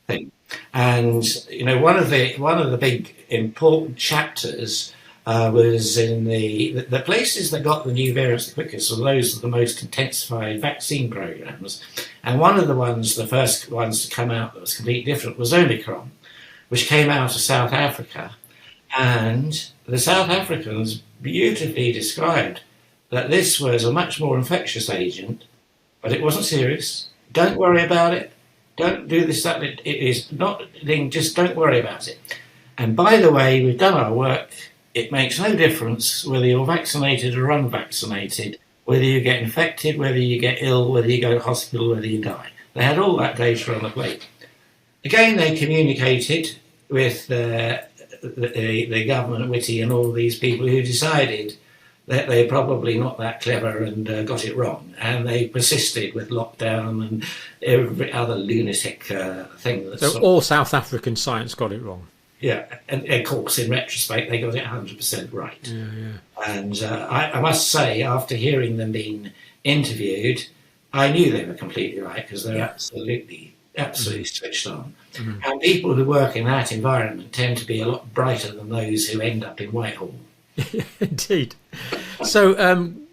thing. And you know, one of the big important chapters was in the places that got the new variants the quickest were those of the most intensified vaccine programs. And one of the ones, the first ones to come out that was completely different was Omicron, which came out of South Africa. And the South Africans beautifully described that this was a much more infectious agent, but it wasn't serious. Don't worry about it. Don't do this, that. It is not, just don't worry about it. And by the way, we've done our work. It makes no difference whether you're vaccinated or unvaccinated, whether you get infected, whether you get ill, whether you go to hospital, whether you die. They had all that data on the plate. Again, they communicated with the government at Whitty and all these people who decided that they're probably not that clever and got it wrong. And they persisted with lockdown and every other lunatic thing. So all South African science got it wrong. Yeah, and of course, in retrospect, they got it 100% right. Yeah. And I must say, after hearing them being interviewed, I knew they were completely right because they're absolutely switched on. Mm-hmm. And people who work in that environment tend to be a lot brighter than those who end up in Whitehall. Indeed. So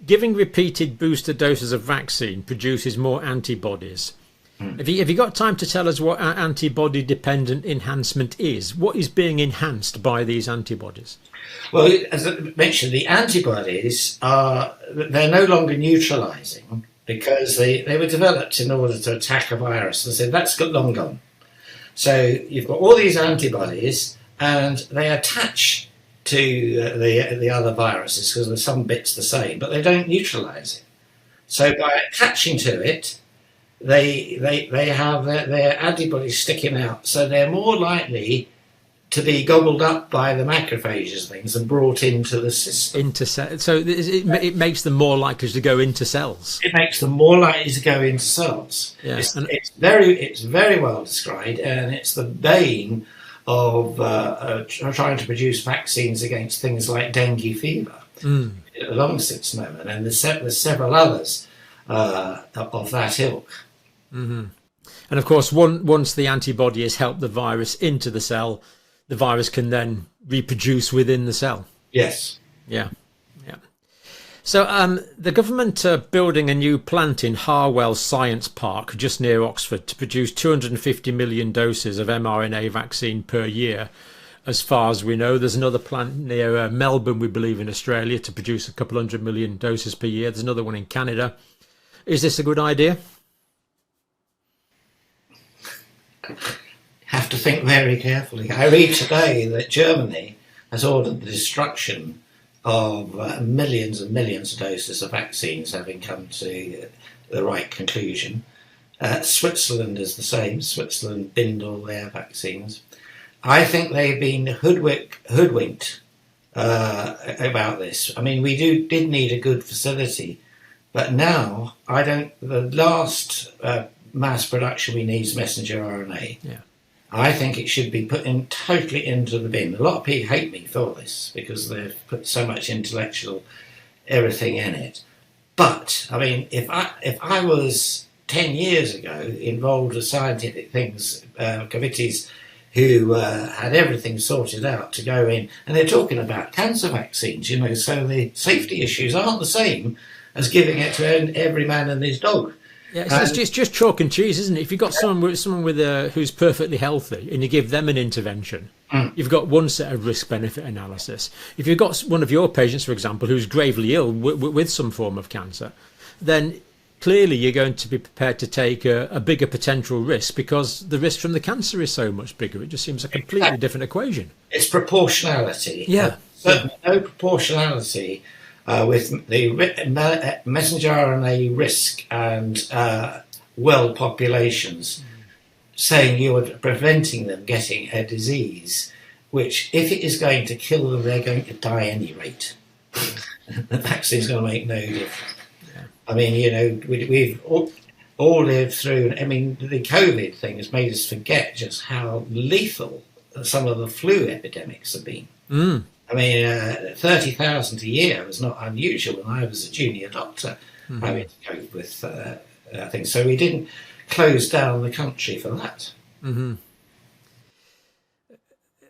giving repeated booster doses of vaccine produces more antibodies. Have you got time to tell us what antibody-dependent enhancement is? What is being enhanced by these antibodies? Well, as I mentioned, the antibodies they're no longer neutralising because they were developed in order to attack a virus. And so that's long gone. So you've got all these antibodies and they attach to the other viruses because there's some bits the same, but they don't neutralise it. So by attaching to it, they have their antibodies sticking out, so they're more likely to be gobbled up by the macrophages and things and brought into the system. So it makes them more likely to go into cells. It makes them more likely to go into cells. Yeah. It's very well described, and it's the bane of trying to produce vaccines against things like dengue fever, along this moment, and there's several others of that ilk. Mm-hmm. And of course, once the antibody has helped the virus into the cell, the virus can then reproduce within the cell. Yes. Yeah. So the government are building a new plant in Harwell Science Park, just near Oxford, to produce 250 million doses of mRNA vaccine per year. As far as we know, there's another plant near Melbourne, we believe, in Australia, to produce a couple 100 million doses per year. There's another one in Canada. Is this a good idea? Have to think very carefully. I read today that Germany has ordered the destruction of millions and millions of doses of vaccines, having come to the right conclusion. Switzerland is the same. Switzerland binned all their vaccines. I think they've been hoodwinked about this. I mean, we did need a good facility, but now the last mass production we need is messenger RNA. Yeah. I think it should be put in totally into the bin. A lot of people hate me for this because they've put so much intellectual everything in it. But I mean, if I was 10 years ago involved with scientific things, committees who had everything sorted out to go in, and they're talking about cancer vaccines, so the safety issues aren't the same as giving it to every man and his dog. Yeah, it's just chalk and cheese, isn't it? If you've got someone with who's perfectly healthy and you give them an intervention, you've got one set of risk-benefit analysis. If you've got one of your patients, for example, who's gravely ill with some form of cancer, then clearly you're going to be prepared to take a bigger potential risk because the risk from the cancer is so much bigger. It just seems a completely different equation. It's proportionality. Yeah. Certainly no proportionality with the messenger RNA risk and world populations, saying you are preventing them getting a disease which, if it is going to kill them, they're going to die at any rate. The vaccine's going to make no difference. Yeah. I mean, we've all lived through, I mean, the COVID thing has made us forget just how lethal some of the flu epidemics have been. I mean, 30,000 a year was not unusual when I was a junior doctor having to cope with things. So we didn't close down the country for that. Mm-hmm.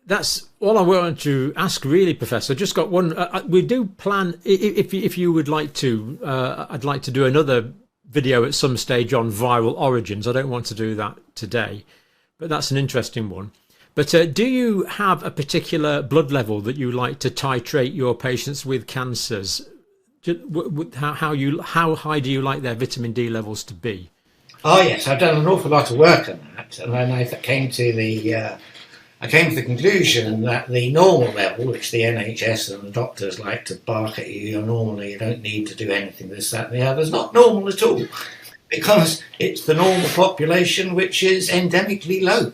That's all I wanted to ask, really, Professor. Just got one. We do plan, if you would like to, I'd like to do another video at some stage on viral origins. I don't want to do that today, but that's an interesting one. But do you have a particular blood level that you like to titrate your patients with cancers? How high do you like their vitamin D levels to be? Oh yes, I've done an awful lot of work on that, and then I came to the conclusion that the normal level, which the NHS and the doctors like to bark at you normally, you don't need to do anything, this, that, and the other, is not normal at all, because it's the normal population which is endemically low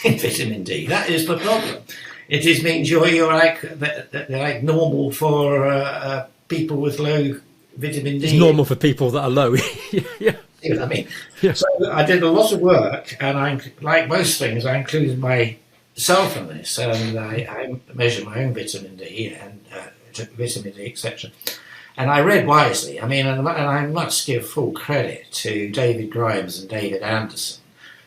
in vitamin D. That is the problem. It means you're like normal for people with low vitamin D. It's normal for people that are low. Yeah. See what I mean? Yeah. So I did a lot of work, and like most things, I included myself in this, and I measure my own vitamin D and vitamin D, etc. And I read wisely. I mean, and I must give full credit to David Grimes and David Anderson,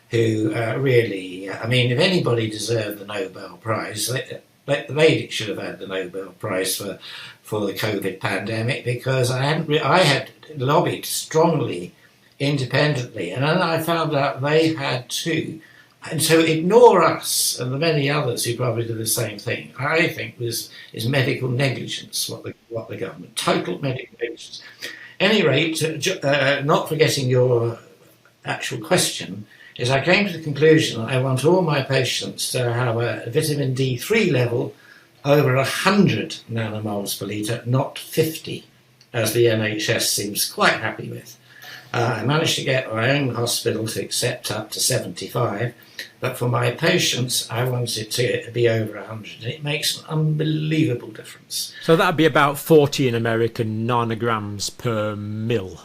who really, I mean, if anybody deserved the Nobel Prize, they should have had the Nobel Prize for the COVID pandemic, because I had lobbied strongly, independently, and then I found out they had too. And so ignore us and the many others who probably do the same thing, I think is medical negligence, what the government, total medical negligence. At any rate, not forgetting your actual question, is I came to the conclusion that I want all my patients to have a vitamin D3 level over 100 nanomoles per litre, not 50, as the NHS seems quite happy with. I managed to get my own hospital to accept up to 75, but for my patients, I want it to be over 100, and it makes an unbelievable difference. So that'd be about 40 in American nanograms per mil.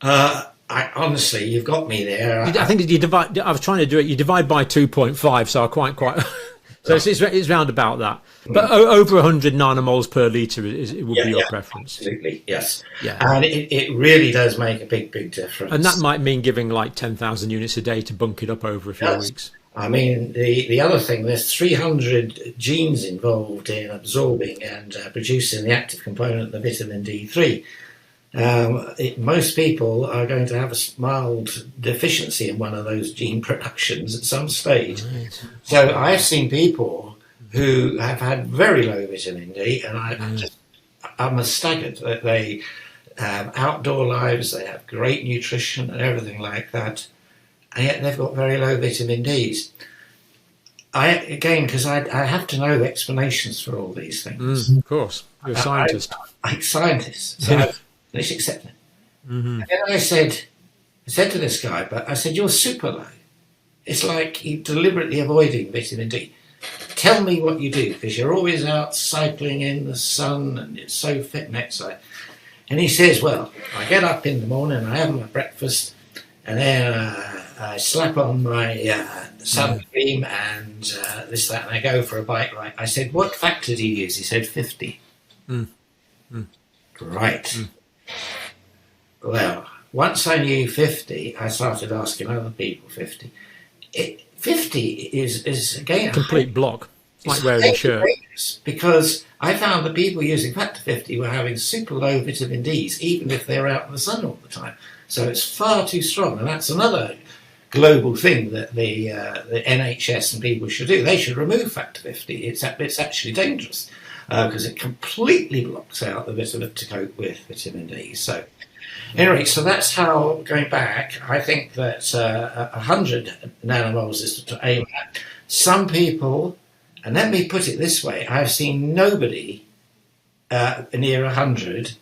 Honestly, you've got me there. I think you divide. I was trying to do it. You divide by 2.5, so I quite. So it's round about that. But over 100 nanomoles per litre it would be your preference. Absolutely, yes. Yeah. And it really does make a big difference. And that might mean giving like 10,000 units a day to bunk it up over a few weeks. I mean, the other thing, there's 300 genes involved in absorbing and producing the active component, the vitamin D3. Most people are going to have a mild deficiency in one of those gene productions at some stage. Right. So I've seen people who have had very low vitamin D, and I'm staggered that they have outdoor lives, they have great nutrition and everything like that, and yet they've got very low vitamin Ds. Because I have to know explanations for all these things. Of course, you're a scientist. I'm a scientist. So let's accept it. And then I said to this guy, but I said, you're super low. It's like you're deliberately avoiding vitamin D. Tell me what you do, because you're always out cycling in the sun and it's so fit and exercise. And he says, well, I get up in the morning, I have my breakfast, and then I slap on my sun cream and this, that, and I go for a bike ride. I said, what factor do you use? He said 50. Right. Well, once I knew 50, I started asking other people 50. 50 is again a complete block. It's like wearing a shirt. Because I found that people using factor 50 were having super low vitamin Ds, even if they're out in the sun all the time. So it's far too strong, and that's another global thing that the NHS and people should do. They should remove factor 50. It's actually dangerous because it completely blocks out the vitamin to cope with vitamin D. So anyway, so that's how, going back, I think that 100 nanomoles is to aim at. Some people, and let me put it this way, I've seen nobody near 100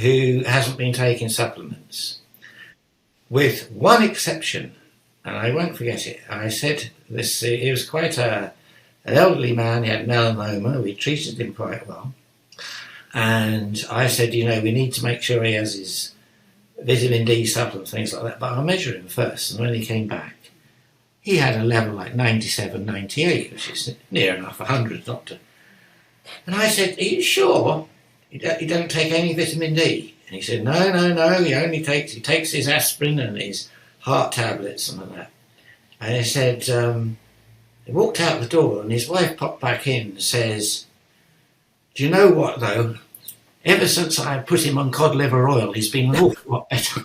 who hasn't been taking supplements, with one exception, and I won't forget it. I said this, he was quite an elderly man, he had melanoma, we treated him quite well, and I said, you know, we need to make sure he has his vitamin D supplements, things like that, but I'll measure him first. And when he came back, he had a level like 97, 98, which is near enough 100, doctor. And I said, are you sure you don't take any vitamin D? And he said, no, he takes his aspirin and his heart tablets and all that. And he said, he walked out the door and his wife popped back in and says, do you know what though? Ever since I put him on cod liver oil, he's been an awful lot better.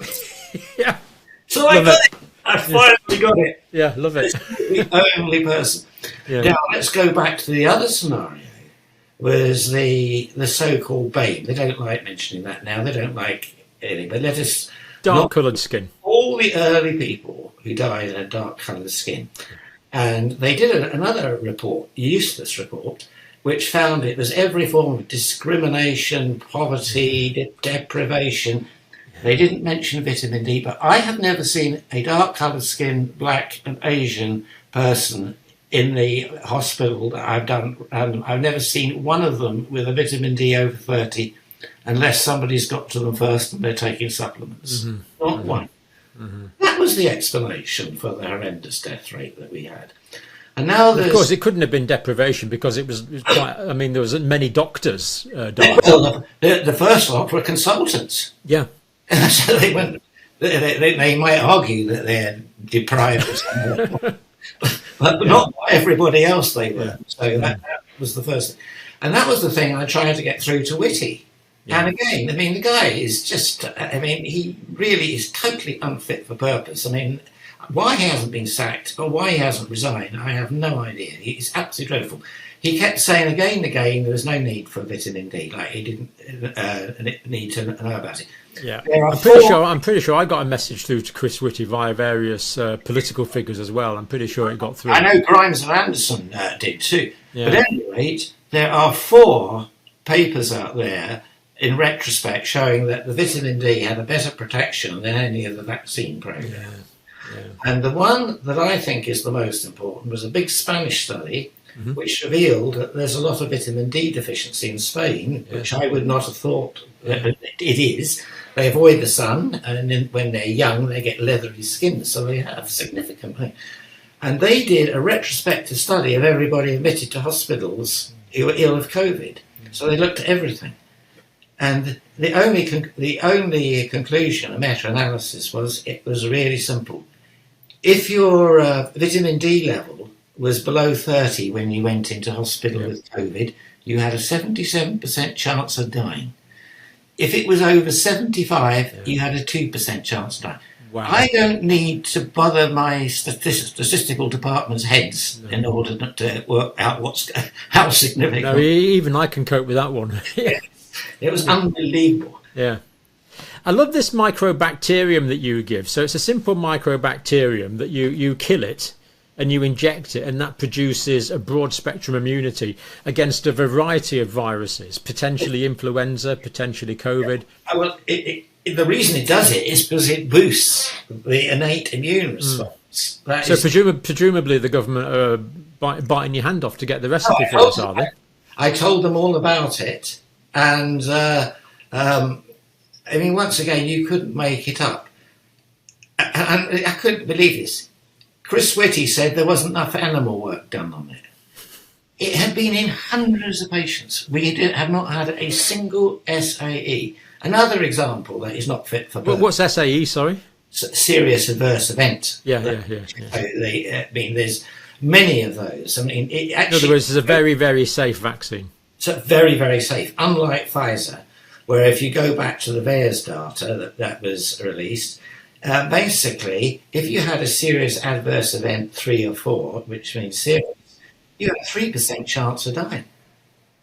Yeah. So I got it. I finally got it. Yeah, love it. The only person. Yeah. Now let's go back to the other scenario. Was the so-called BAME. They don't like mentioning that now. They don't like anything. But let us... Dark-coloured skin. All the early people who died had dark-coloured skin. And they did another report, a useless report, which found it was every form of discrimination, poverty, deprivation. They didn't mention vitamin D, but I have never seen a dark-coloured skin, black and Asian person in the hospital that I've done. I've never seen one of them with a vitamin D over 30 unless somebody's got to them first and they're taking supplements. Not one. That was the explanation for the horrendous death rate that we had. And now of course, it couldn't have been deprivation because it was quite, I mean, there was many doctors died. Well, the first lot were consultants. Yeah. So they might argue that they're deprived of something. but not by everybody else they were. Yeah. So that was the first thing. And that was the thing I tried to get through to Whitty. Yeah. And again, I mean, the guy is just, I mean, he really is totally unfit for purpose. I mean, why he hasn't been sacked or why he hasn't resigned, I have no idea. He's absolutely dreadful. He kept saying again and again there was no need for vitamin D, like he didn't need to know about it. Yeah, I'm pretty sure I got a message through to Chris Whitty via various political figures as well. I'm pretty sure it got through. I know Grimes and Anderson did too. Yeah. But at any rate, there are 4 papers out there in retrospect showing that the vitamin D had a better protection than any of the vaccine programs. Yeah. And the one that I think is the most important was a big Spanish study which revealed that there's a lot of vitamin D deficiency in Spain, which I would not have thought it is. They avoid the sun, and then when they're young, they get leathery skin, so they have significant pain. And they did a retrospective study of everybody admitted to hospitals who were ill of COVID. So they looked at everything. And the only conclusion, a meta-analysis, was it was really simple. If your vitamin D level was below 30 when you went into hospital with COVID, you had a 77% chance of dying. If it was over 75, you had a 2% chance of dying. Wow. I don't need to bother my statistical department's heads in order to work out how significant. No, even I can cope with that one. It was unbelievable. Yeah. I love this Mycobacterium that you give. So it's a simple Mycobacterium that you kill it and you inject it, and that produces a broad spectrum immunity against a variety of viruses, potentially influenza, potentially COVID. Well, the reason it does it is because it boosts the innate immune response. So presumably the government are biting your hand off to get the recipe for this, are they? I told them all about it, and I mean, once again, you couldn't make it up. And I couldn't believe this. Chris Whitty said there wasn't enough animal work done on it. It had been in hundreds of patients. We have not had a single SAE. Another example that is not fit for purpose. What's SAE, sorry? Serious adverse event. Yeah. I mean, there's many of those. I mean, it actually, in other words, it's a very, very safe vaccine. So very, very safe. Unlike Pfizer, where if you go back to the VAERS data that was released, basically, if you had a serious adverse event 3 or 4, which means serious, you had a 3% chance of dying.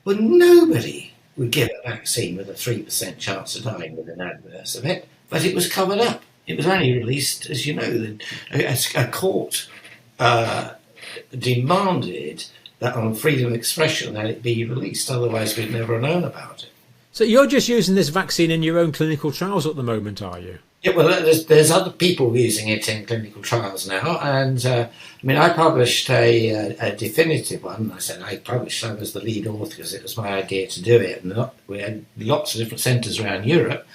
Well, nobody would give a vaccine with a 3% chance of dying with an adverse event, but it was covered up. It was only released, as you know, a court demanded that on freedom of expression that it be released, otherwise we'd never have known about it. So you're just using this vaccine in your own clinical trials at the moment, are you? Yeah, well, there's other people using it in clinical trials now, and I mean, I published a definitive one. I was the lead author because it was my idea to do it, and we had lots of different centres around Europe,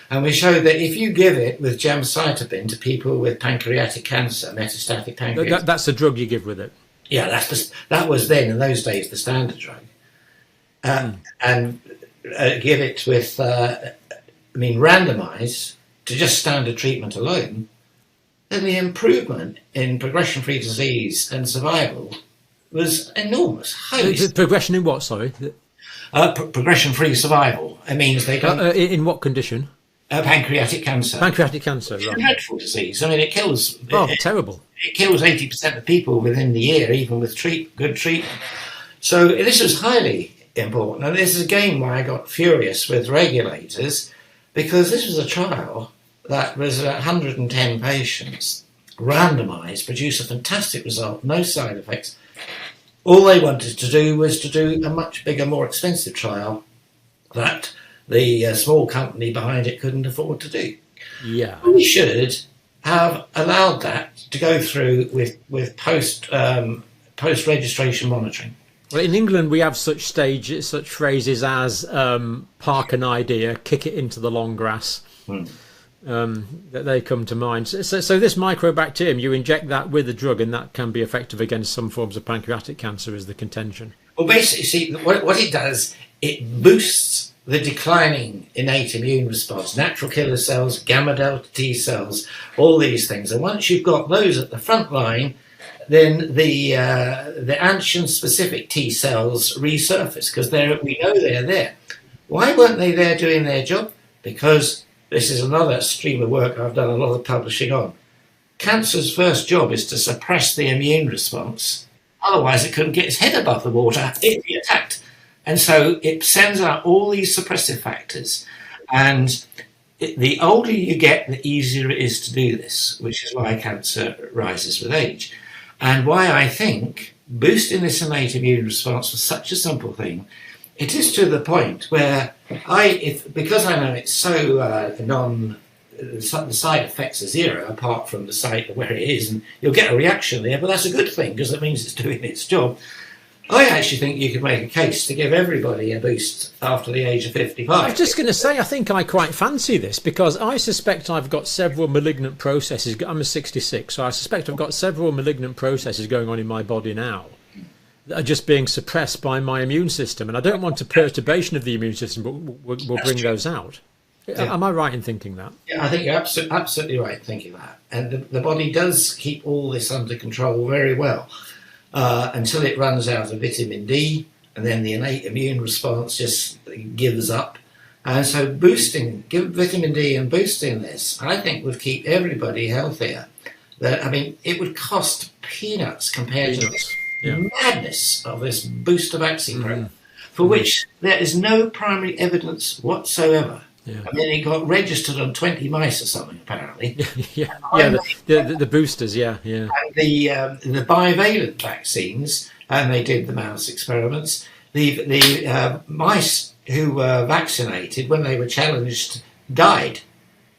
and we showed that if you give it with gemcitabine to people with pancreatic cancer, metastatic pancreatic, that's the drug you give with it. Yeah, that was then in those days the standard drug, and give it with, randomised to just standard treatment alone, then the improvement in progression-free disease and survival was enormous. Progression in what, sorry? Progression-free survival. It means they don't... in what condition? Pancreatic cancer. Pancreatic cancer, right. It's a dreadful disease. I mean, it kills... terrible. It kills 80% of people within the year, even with good treatment. So this was highly important. And this is again why I got furious with regulators, because this was a trial that was 110 patients, randomised, produced a fantastic result, no side effects. All they wanted to do was to do a much bigger, more expensive trial that the small company behind it couldn't afford to do. Yeah. We should have allowed that to go through with post-registration monitoring. Well, in England, we have such phrases as park an idea, kick it into the long grass. That they come to mind. So this Mycobacterium, you inject that with a drug, and that can be effective against some forms of pancreatic cancer, is the contention. Well, basically, see, what it does, it boosts the declining innate immune response, natural killer cells, gamma delta T cells, all these things. And once you've got those at the front line, then the antigen-specific T cells resurface because we know they're there. Why weren't they there doing their job? Because this is another stream of work I've done a lot of publishing on. Cancer's first job is to suppress the immune response. Otherwise, it couldn't get its head above the water. It'd be attacked. And so it sends out all these suppressive factors. And the older you get, the easier it is to do this, which is why cancer rises with age. And why I think boosting this innate immune response was such a simple thing. It is to the point where because I know it's so the side effects are zero apart from the site where it is, and you'll get a reaction there, but that's a good thing because it means it's doing its job. I actually think you could make a case to give everybody a boost after the age of 55. I was just going to say, I think I quite fancy this because I suspect I've got several malignant processes. I'm a 66, so I suspect I've got several malignant processes going on in my body now that are just being suppressed by my immune system. And I don't want a perturbation of the immune system, but we'll bring those out. Yeah. Am I right in thinking that? Yeah, I think you're absolutely right in thinking that. And the body does keep all this under control very well until it runs out of vitamin D, and then the innate immune response just gives up. And so give vitamin D and boosting this, I think would keep everybody healthier. It would cost peanuts compared to the madness of this booster vaccine program, for which there is no primary evidence whatsoever. Yeah. It got registered on 20 mice or something, apparently. The boosters, And the bivalent vaccines, and they did the mouse experiments. The mice who were vaccinated, when they were challenged, died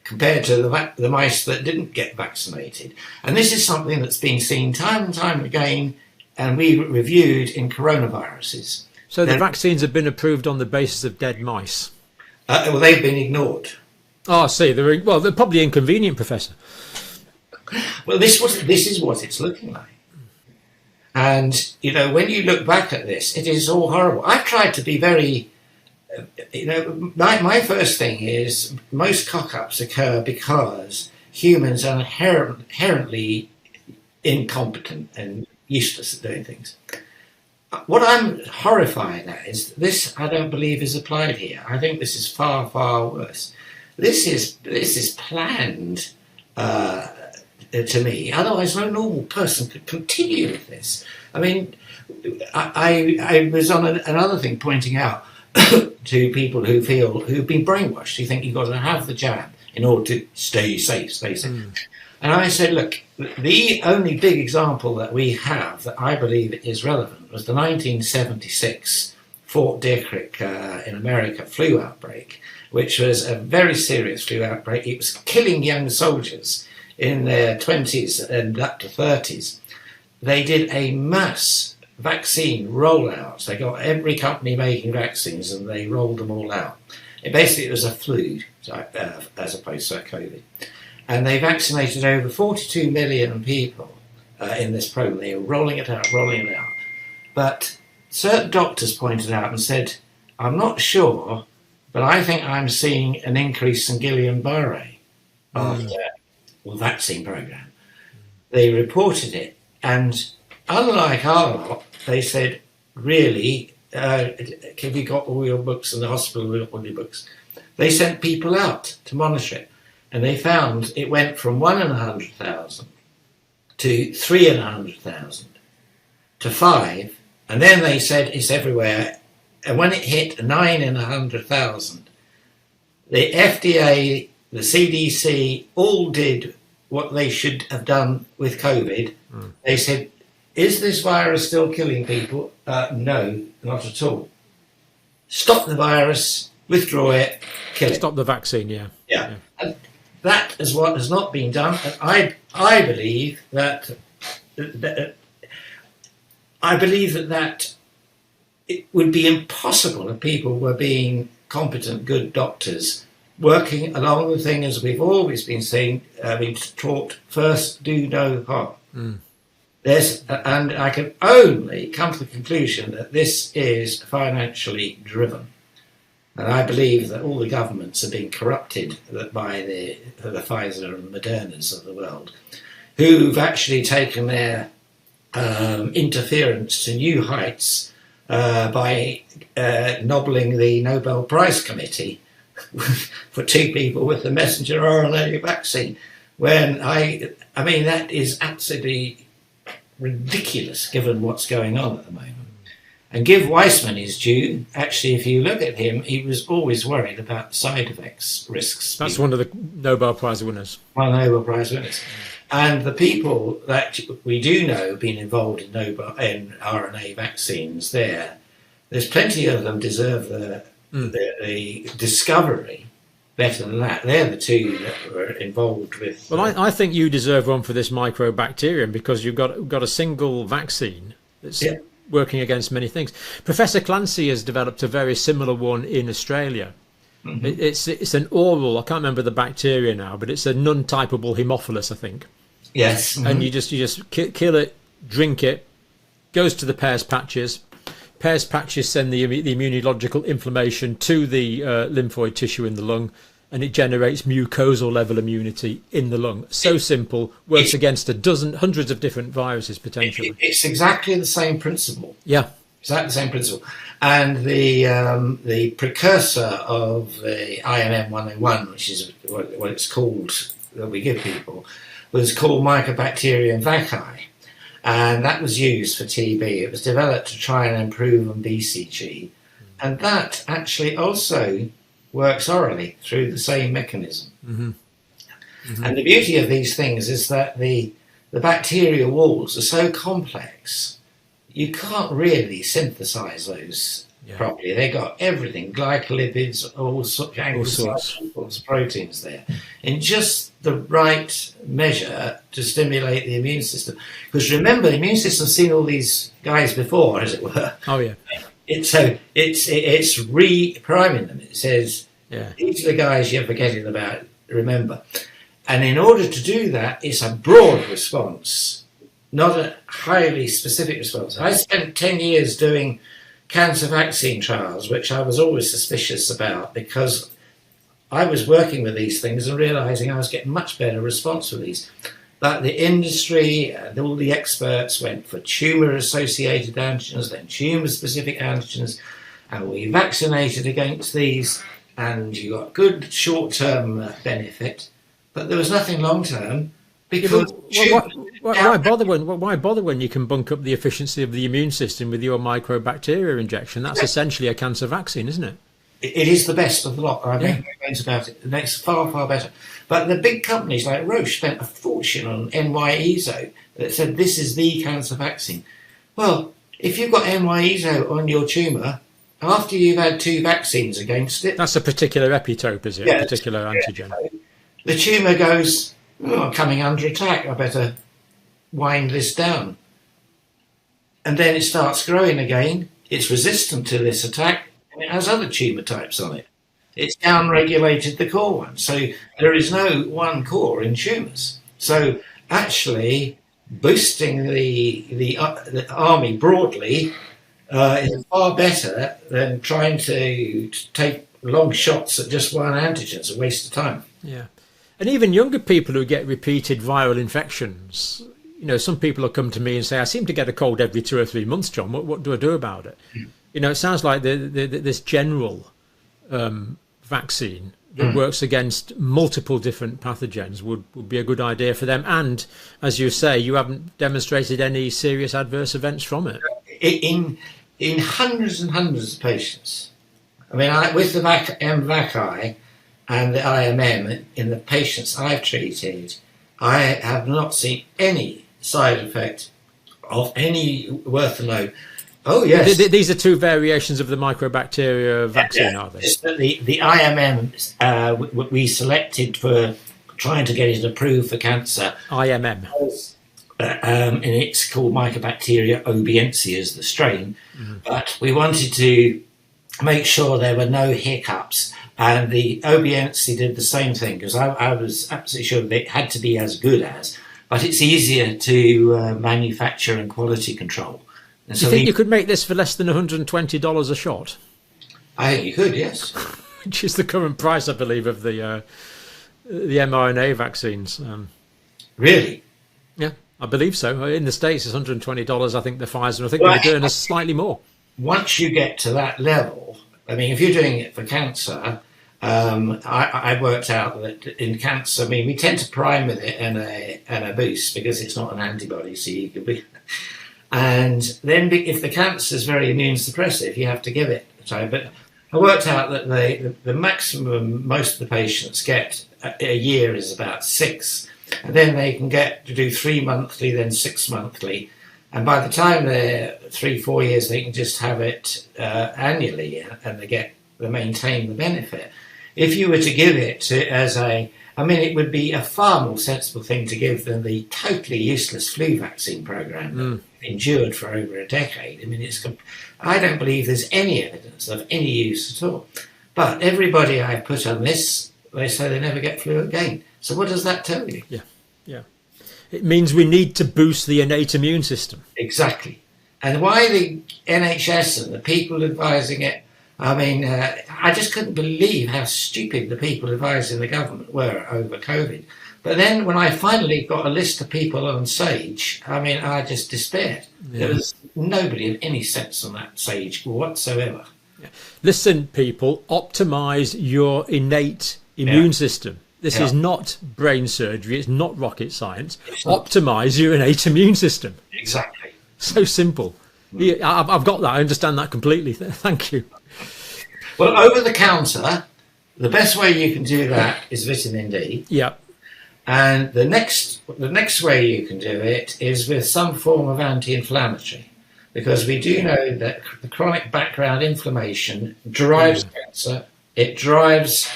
compared to the mice that didn't get vaccinated. And this is something that's been seen time and time again, and we reviewed in coronaviruses. So the vaccines have been approved on the basis of dead mice? They've been ignored. Oh, I see. They're probably inconvenient, Professor. Well, this is what it's looking like. And, when you look back at this, it is all horrible. I've tried to be very, my first thing is most cock-ups occur because humans are inherently incompetent and useless at doing things. What I'm horrified at is this. I don't believe is applied here. I think this is far, far worse. This is planned to me. Otherwise, no normal person could continue with this. I was on another thing pointing out to people who've been brainwashed. You think you've got to have the jab in order to stay safe. And I said, look, the only big example that we have that I believe is relevant was the 1976 Fort Detrick in America flu outbreak, which was a very serious flu outbreak. It was killing young soldiers in their 20s and up to 30s. They did a mass vaccine rollout. They got every company making vaccines and they rolled them all out. It was a flu as opposed to a COVID. And they vaccinated over 42 million people in this program. They were rolling it out. But certain doctors pointed out and said, I'm not sure, but I think I'm seeing an increase in Guillain-Barré after the vaccine program. They reported it. And unlike our lot, they said, really, have you got all your books in the hospital, all your books? They sent people out to monitor it. And they found it went from 1 in 100,000 to 3 in 100,000 to 5. And then they said it's everywhere. And when it hit 9 in 100,000, the FDA, the CDC, all did what they should have done with COVID. They said, is this virus still killing people? No, not at all. Stop the virus, withdraw it, kill it. Stop the vaccine, yeah. And that is what has not been done. And I believe that it would be impossible if people were being competent, good doctors, working along the thing as we've always been saying, been taught, first do no harm. And I can only come to the conclusion that this is financially driven. And I believe that all the governments are being corrupted by the Pfizer and Modernas of the world, who've actually taken their interference to new heights by nobbling the Nobel Prize Committee for 2 people with the messenger RNA vaccine. When I mean, that is absolutely ridiculous given what's going on at the moment. And give Weissman his due. Actually, if you look at him, he was always worried about side effects, risks. That's one of the Nobel Prize winners. One of the Nobel Prize winners. And the people that we do know have been involved in RNA vaccines there's plenty of them deserve the discovery better than that. They're the 2 that were involved with... Well, I think you deserve one for this Mycobacterium, because you've got a single vaccine that's working against many things. Professor Clancy has developed a very similar one in Australia. Mm-hmm. It's an oral, I can't remember the bacteria now, but it's a non-typable Haemophilus, I think. Yes. Mm-hmm. And you just kill it, drink it, goes to the Peyer's patches. Peyer's patches send the immunological inflammation to the lymphoid tissue in the lung, and it generates mucosal level immunity in the lung. So simple, works against hundreds of different viruses potentially. It's exactly the same principle. Yeah. Exactly the same principle. And the precursor of the IMM 101, which is what it's called, that we give people, was called Mycobacterium vaccae. And that was used for TB. It was developed to try and improve on BCG. And that actually also works orally through the same mechanism. Mm-hmm. Mm-hmm. And the beauty of these things is that the bacterial walls are so complex, you can't really synthesize those properly. They got everything, glycolipids, all sorts of proteins there, in just the right measure to stimulate the immune system. Because remember, the immune system's seen all these guys before, as it were. Oh yeah. It's re-priming them. It says, these are the guys you're forgetting about, remember. And in order to do that, it's a broad response, not a highly specific response. I spent 10 years doing cancer vaccine trials, which I was always suspicious about, because I was working with these things and realizing I was getting much better response with these. But the industry and all the experts went for tumor-associated antigens, then tumor-specific antigens, and we vaccinated against these, and you got good short-term benefit, but there was nothing long-term. Because why bother when you can bunk up the efficiency of the immune system with your microbacteria injection? That's essentially a cancer vaccine, isn't it? It is the best of the lot. I make no bones about it. It makes far, far better. But the big companies like Roche spent a fortune on NY-ESO that said this is the cancer vaccine. Well, if you've got NY-ESO on your tumour, after you've had 2 vaccines against it... That's a particular epitope, is it? A particular antigen. The tumour goes... I'm coming under attack, I better wind this down. And then it starts growing again. It's resistant to this attack, and it has other tumour types on it. It's down-regulated the core one. So there is no one core in tumours. So actually, boosting the army broadly is far better than trying to take long shots at just one antigen. It's a waste of time. Yeah. And even younger people who get repeated viral infections, some people will come to me and say, I seem to get a cold every 2 or 3 months, John. What do I do about it? It sounds like this general vaccine that works against multiple different pathogens would be a good idea for them. And, as you say, you haven't demonstrated any serious adverse events from it. In hundreds and hundreds of patients. I mean, with the vaccae and the IMM, in the patients I've treated, I have not seen any side effect of any worth the note. Oh, yes. These are 2 variations of the Mycobacteria vaccine, are they? The IMM we selected for trying to get it approved for cancer. IMM. And it's called Mycobacteria obiensis, the strain. Mm-hmm. But we wanted to make sure there were no hiccups. And the obiensis did the same thing, because I was absolutely sure that it had to be as good as, but it's easier to manufacture and quality control. And so you think you could make this for less than $120 a shot? I think you could, yes. Which is the current price, I believe, of the mRNA vaccines. Really? Yeah. I believe so. In the States, it's $120. I think the Pfizer. I think Well, the Moderna is slightly more. Once you get to that level, I mean, if you're doing it for cancer, I worked out that in cancer, I mean, we tend to prime with it and a boost because it's not an antibody, so you could be. And then if the cancer is very immune suppressive, you have to give it. So, but I worked out that the maximum most of the patients get a year is about 6, and then they can get to do 3 monthly, then 6 monthly. And by the time they're 3-4 years, they can just have it annually, and they maintain the benefit. If you were to give it I mean, it would be a far more sensible thing to give than the totally useless flu vaccine program that endured for over a decade. I mean, I don't believe there's any evidence of any use at all. But everybody I put on this, they say they never get flu again. So what does that tell you? Yeah, yeah. It means we need to boost the innate immune system. Exactly. And why the NHS and the people advising it, I mean, I just couldn't believe how stupid the people advising the government were over COVID. But then when I finally got a list of people on SAGE, I mean, I just despaired. Yeah. There was nobody of any sense on that SAGE whatsoever. Yeah. Listen, people, optimise your innate immune system. This is not brain surgery. It's not rocket science. Optimise your innate immune system. Exactly. So simple. Yeah, I've got that. I understand that completely. Thank you. Well, over the counter, the best way you can do that is vitamin D. Yeah. And the next way you can do it is with some form of anti-inflammatory, because we do know that the chronic background inflammation drives cancer. It drives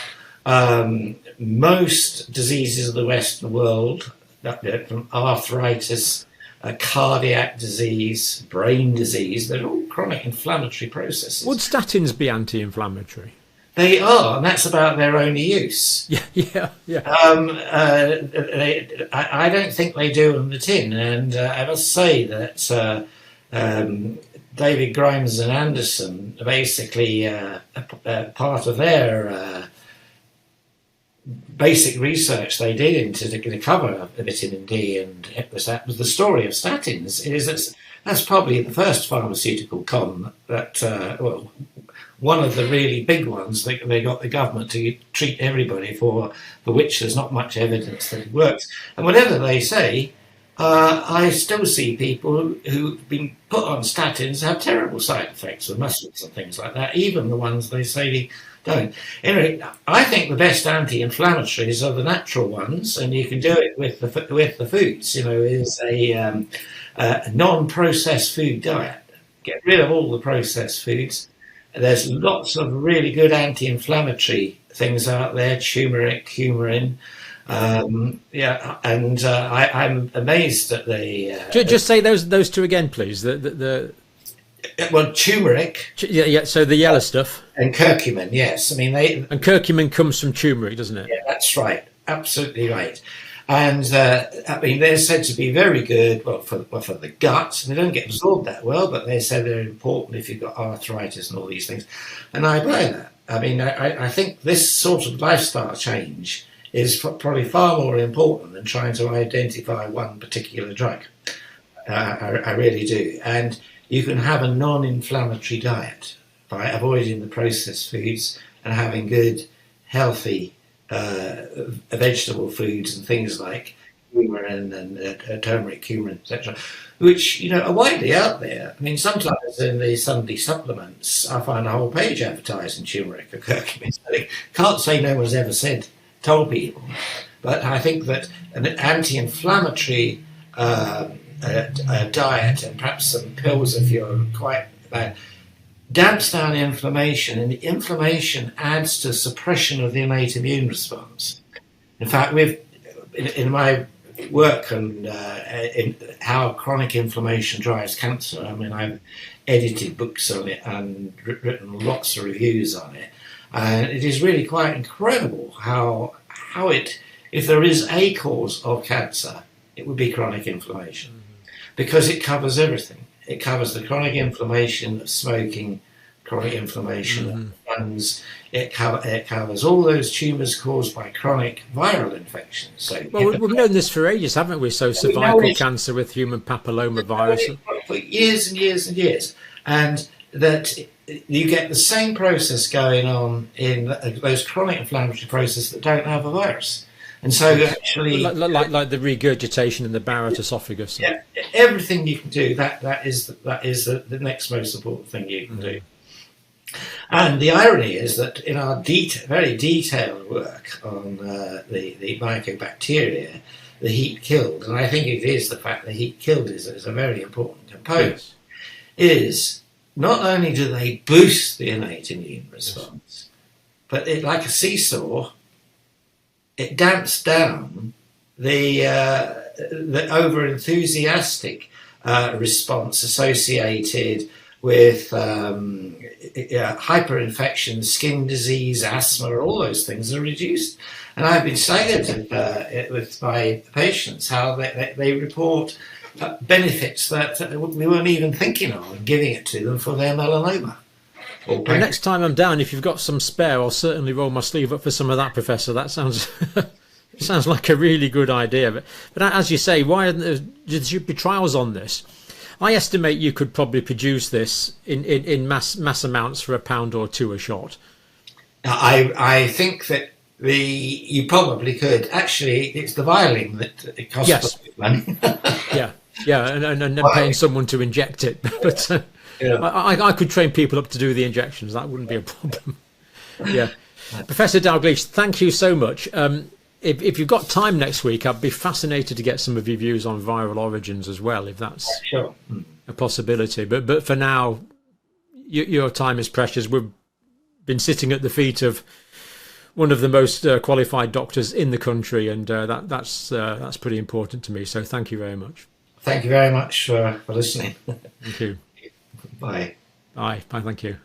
most diseases of the Western world, from arthritis, cardiac disease, brain disease. They're all chronic inflammatory processes. Would statins be anti-inflammatory? They are, and that's about their only use. Yeah. I don't think they do on the tin, and I must say that David Grimes and Anderson, basically part of their basic research they did into the cover of vitamin D, and that was the story of statins. That's probably the first pharmaceutical con that, one of the really big ones that they got the government to treat everybody for which there's not much evidence that it works. And whatever they say, I still see people who've been put on statins have terrible side effects with muscles and things like that, even the ones they say don't. Anyway, I think the best anti-inflammatories are the natural ones, and you can do it with the foods. Is a non-processed food diet. Get rid of all the processed foods. There's lots of really good anti-inflammatory things out there: turmeric, coumarin. I'm amazed at the. Just say those two again, please. Well, turmeric. Yeah. So the yellow stuff. And curcumin, yes. I mean, and curcumin comes from turmeric, doesn't it? Yeah, that's right. Absolutely right. And I mean, they're said to be very good. For the gut. They don't get absorbed that well, but they say they're important if you've got arthritis and all these things. And I buy that. I mean, I think this sort of lifestyle change is probably far more important than trying to identify one particular drug. I really do. And you can have a non-inflammatory diet by avoiding the processed foods and having good, healthy vegetable foods and things like coumarin and turmeric, coumarin, etc., which are widely out there. I mean, sometimes in the Sunday supplements, I find a whole page advertising turmeric or curcumin. I can't say no one's ever told people, but I think that an anti-inflammatory diet and perhaps some pills if you're quite bad damps down inflammation, and the inflammation adds to suppression of the innate immune response. In fact, in my work and in how chronic inflammation drives cancer, I mean, I've edited books on it and written lots of reviews on it, and it is really quite incredible how if there is a cause of cancer, it would be chronic inflammation, because it covers everything. It covers the chronic inflammation of smoking, chronic inflammation of it covers all those tumours caused by chronic viral infections. So well, we've known this for ages, haven't we? So cervical cancer with human papillomavirus for years and years and years, and that you get the same process going on in those chronic inflammatory processes that don't have a virus. And so actually, like the regurgitation in the Barrett esophagus. Yeah, everything you can do, that is the next most important thing you can do. And the irony is that in our very detailed work on the mycobacteria, the heat killed, and I think it is the fact that heat killed is a very important component, is not only do they boost the innate immune response, but like a seesaw, it damps down the over-enthusiastic response associated with hyperinfection, skin disease, asthma, all those things are reduced. And I've been staggered with my patients how they report benefits that we weren't even thinking of, giving it to them for their melanoma. Well, next time I'm down, if you've got some spare, I'll certainly roll my sleeve up for some of that, Professor. That sounds sounds like a really good idea. But as you say, why there should be trials on this? I estimate you could probably produce this in mass amounts for £1 or £2 a shot. I think that you probably could. Actually, it's the vialing that it costs money. yeah, and then paying someone to inject it. But I could train people up to do the injections. That wouldn't be a problem. Yeah. Professor Dalglish, thank you so much. If you've got time next week, I'd be fascinated to get some of your views on viral origins as well, if that's a possibility. But for now, your time is precious. We've been sitting at the feet of one of the most qualified doctors in the country, and that's pretty important to me. So thank you very much. Thank you very much for listening. Thank you. Bye. Bye. Thank you.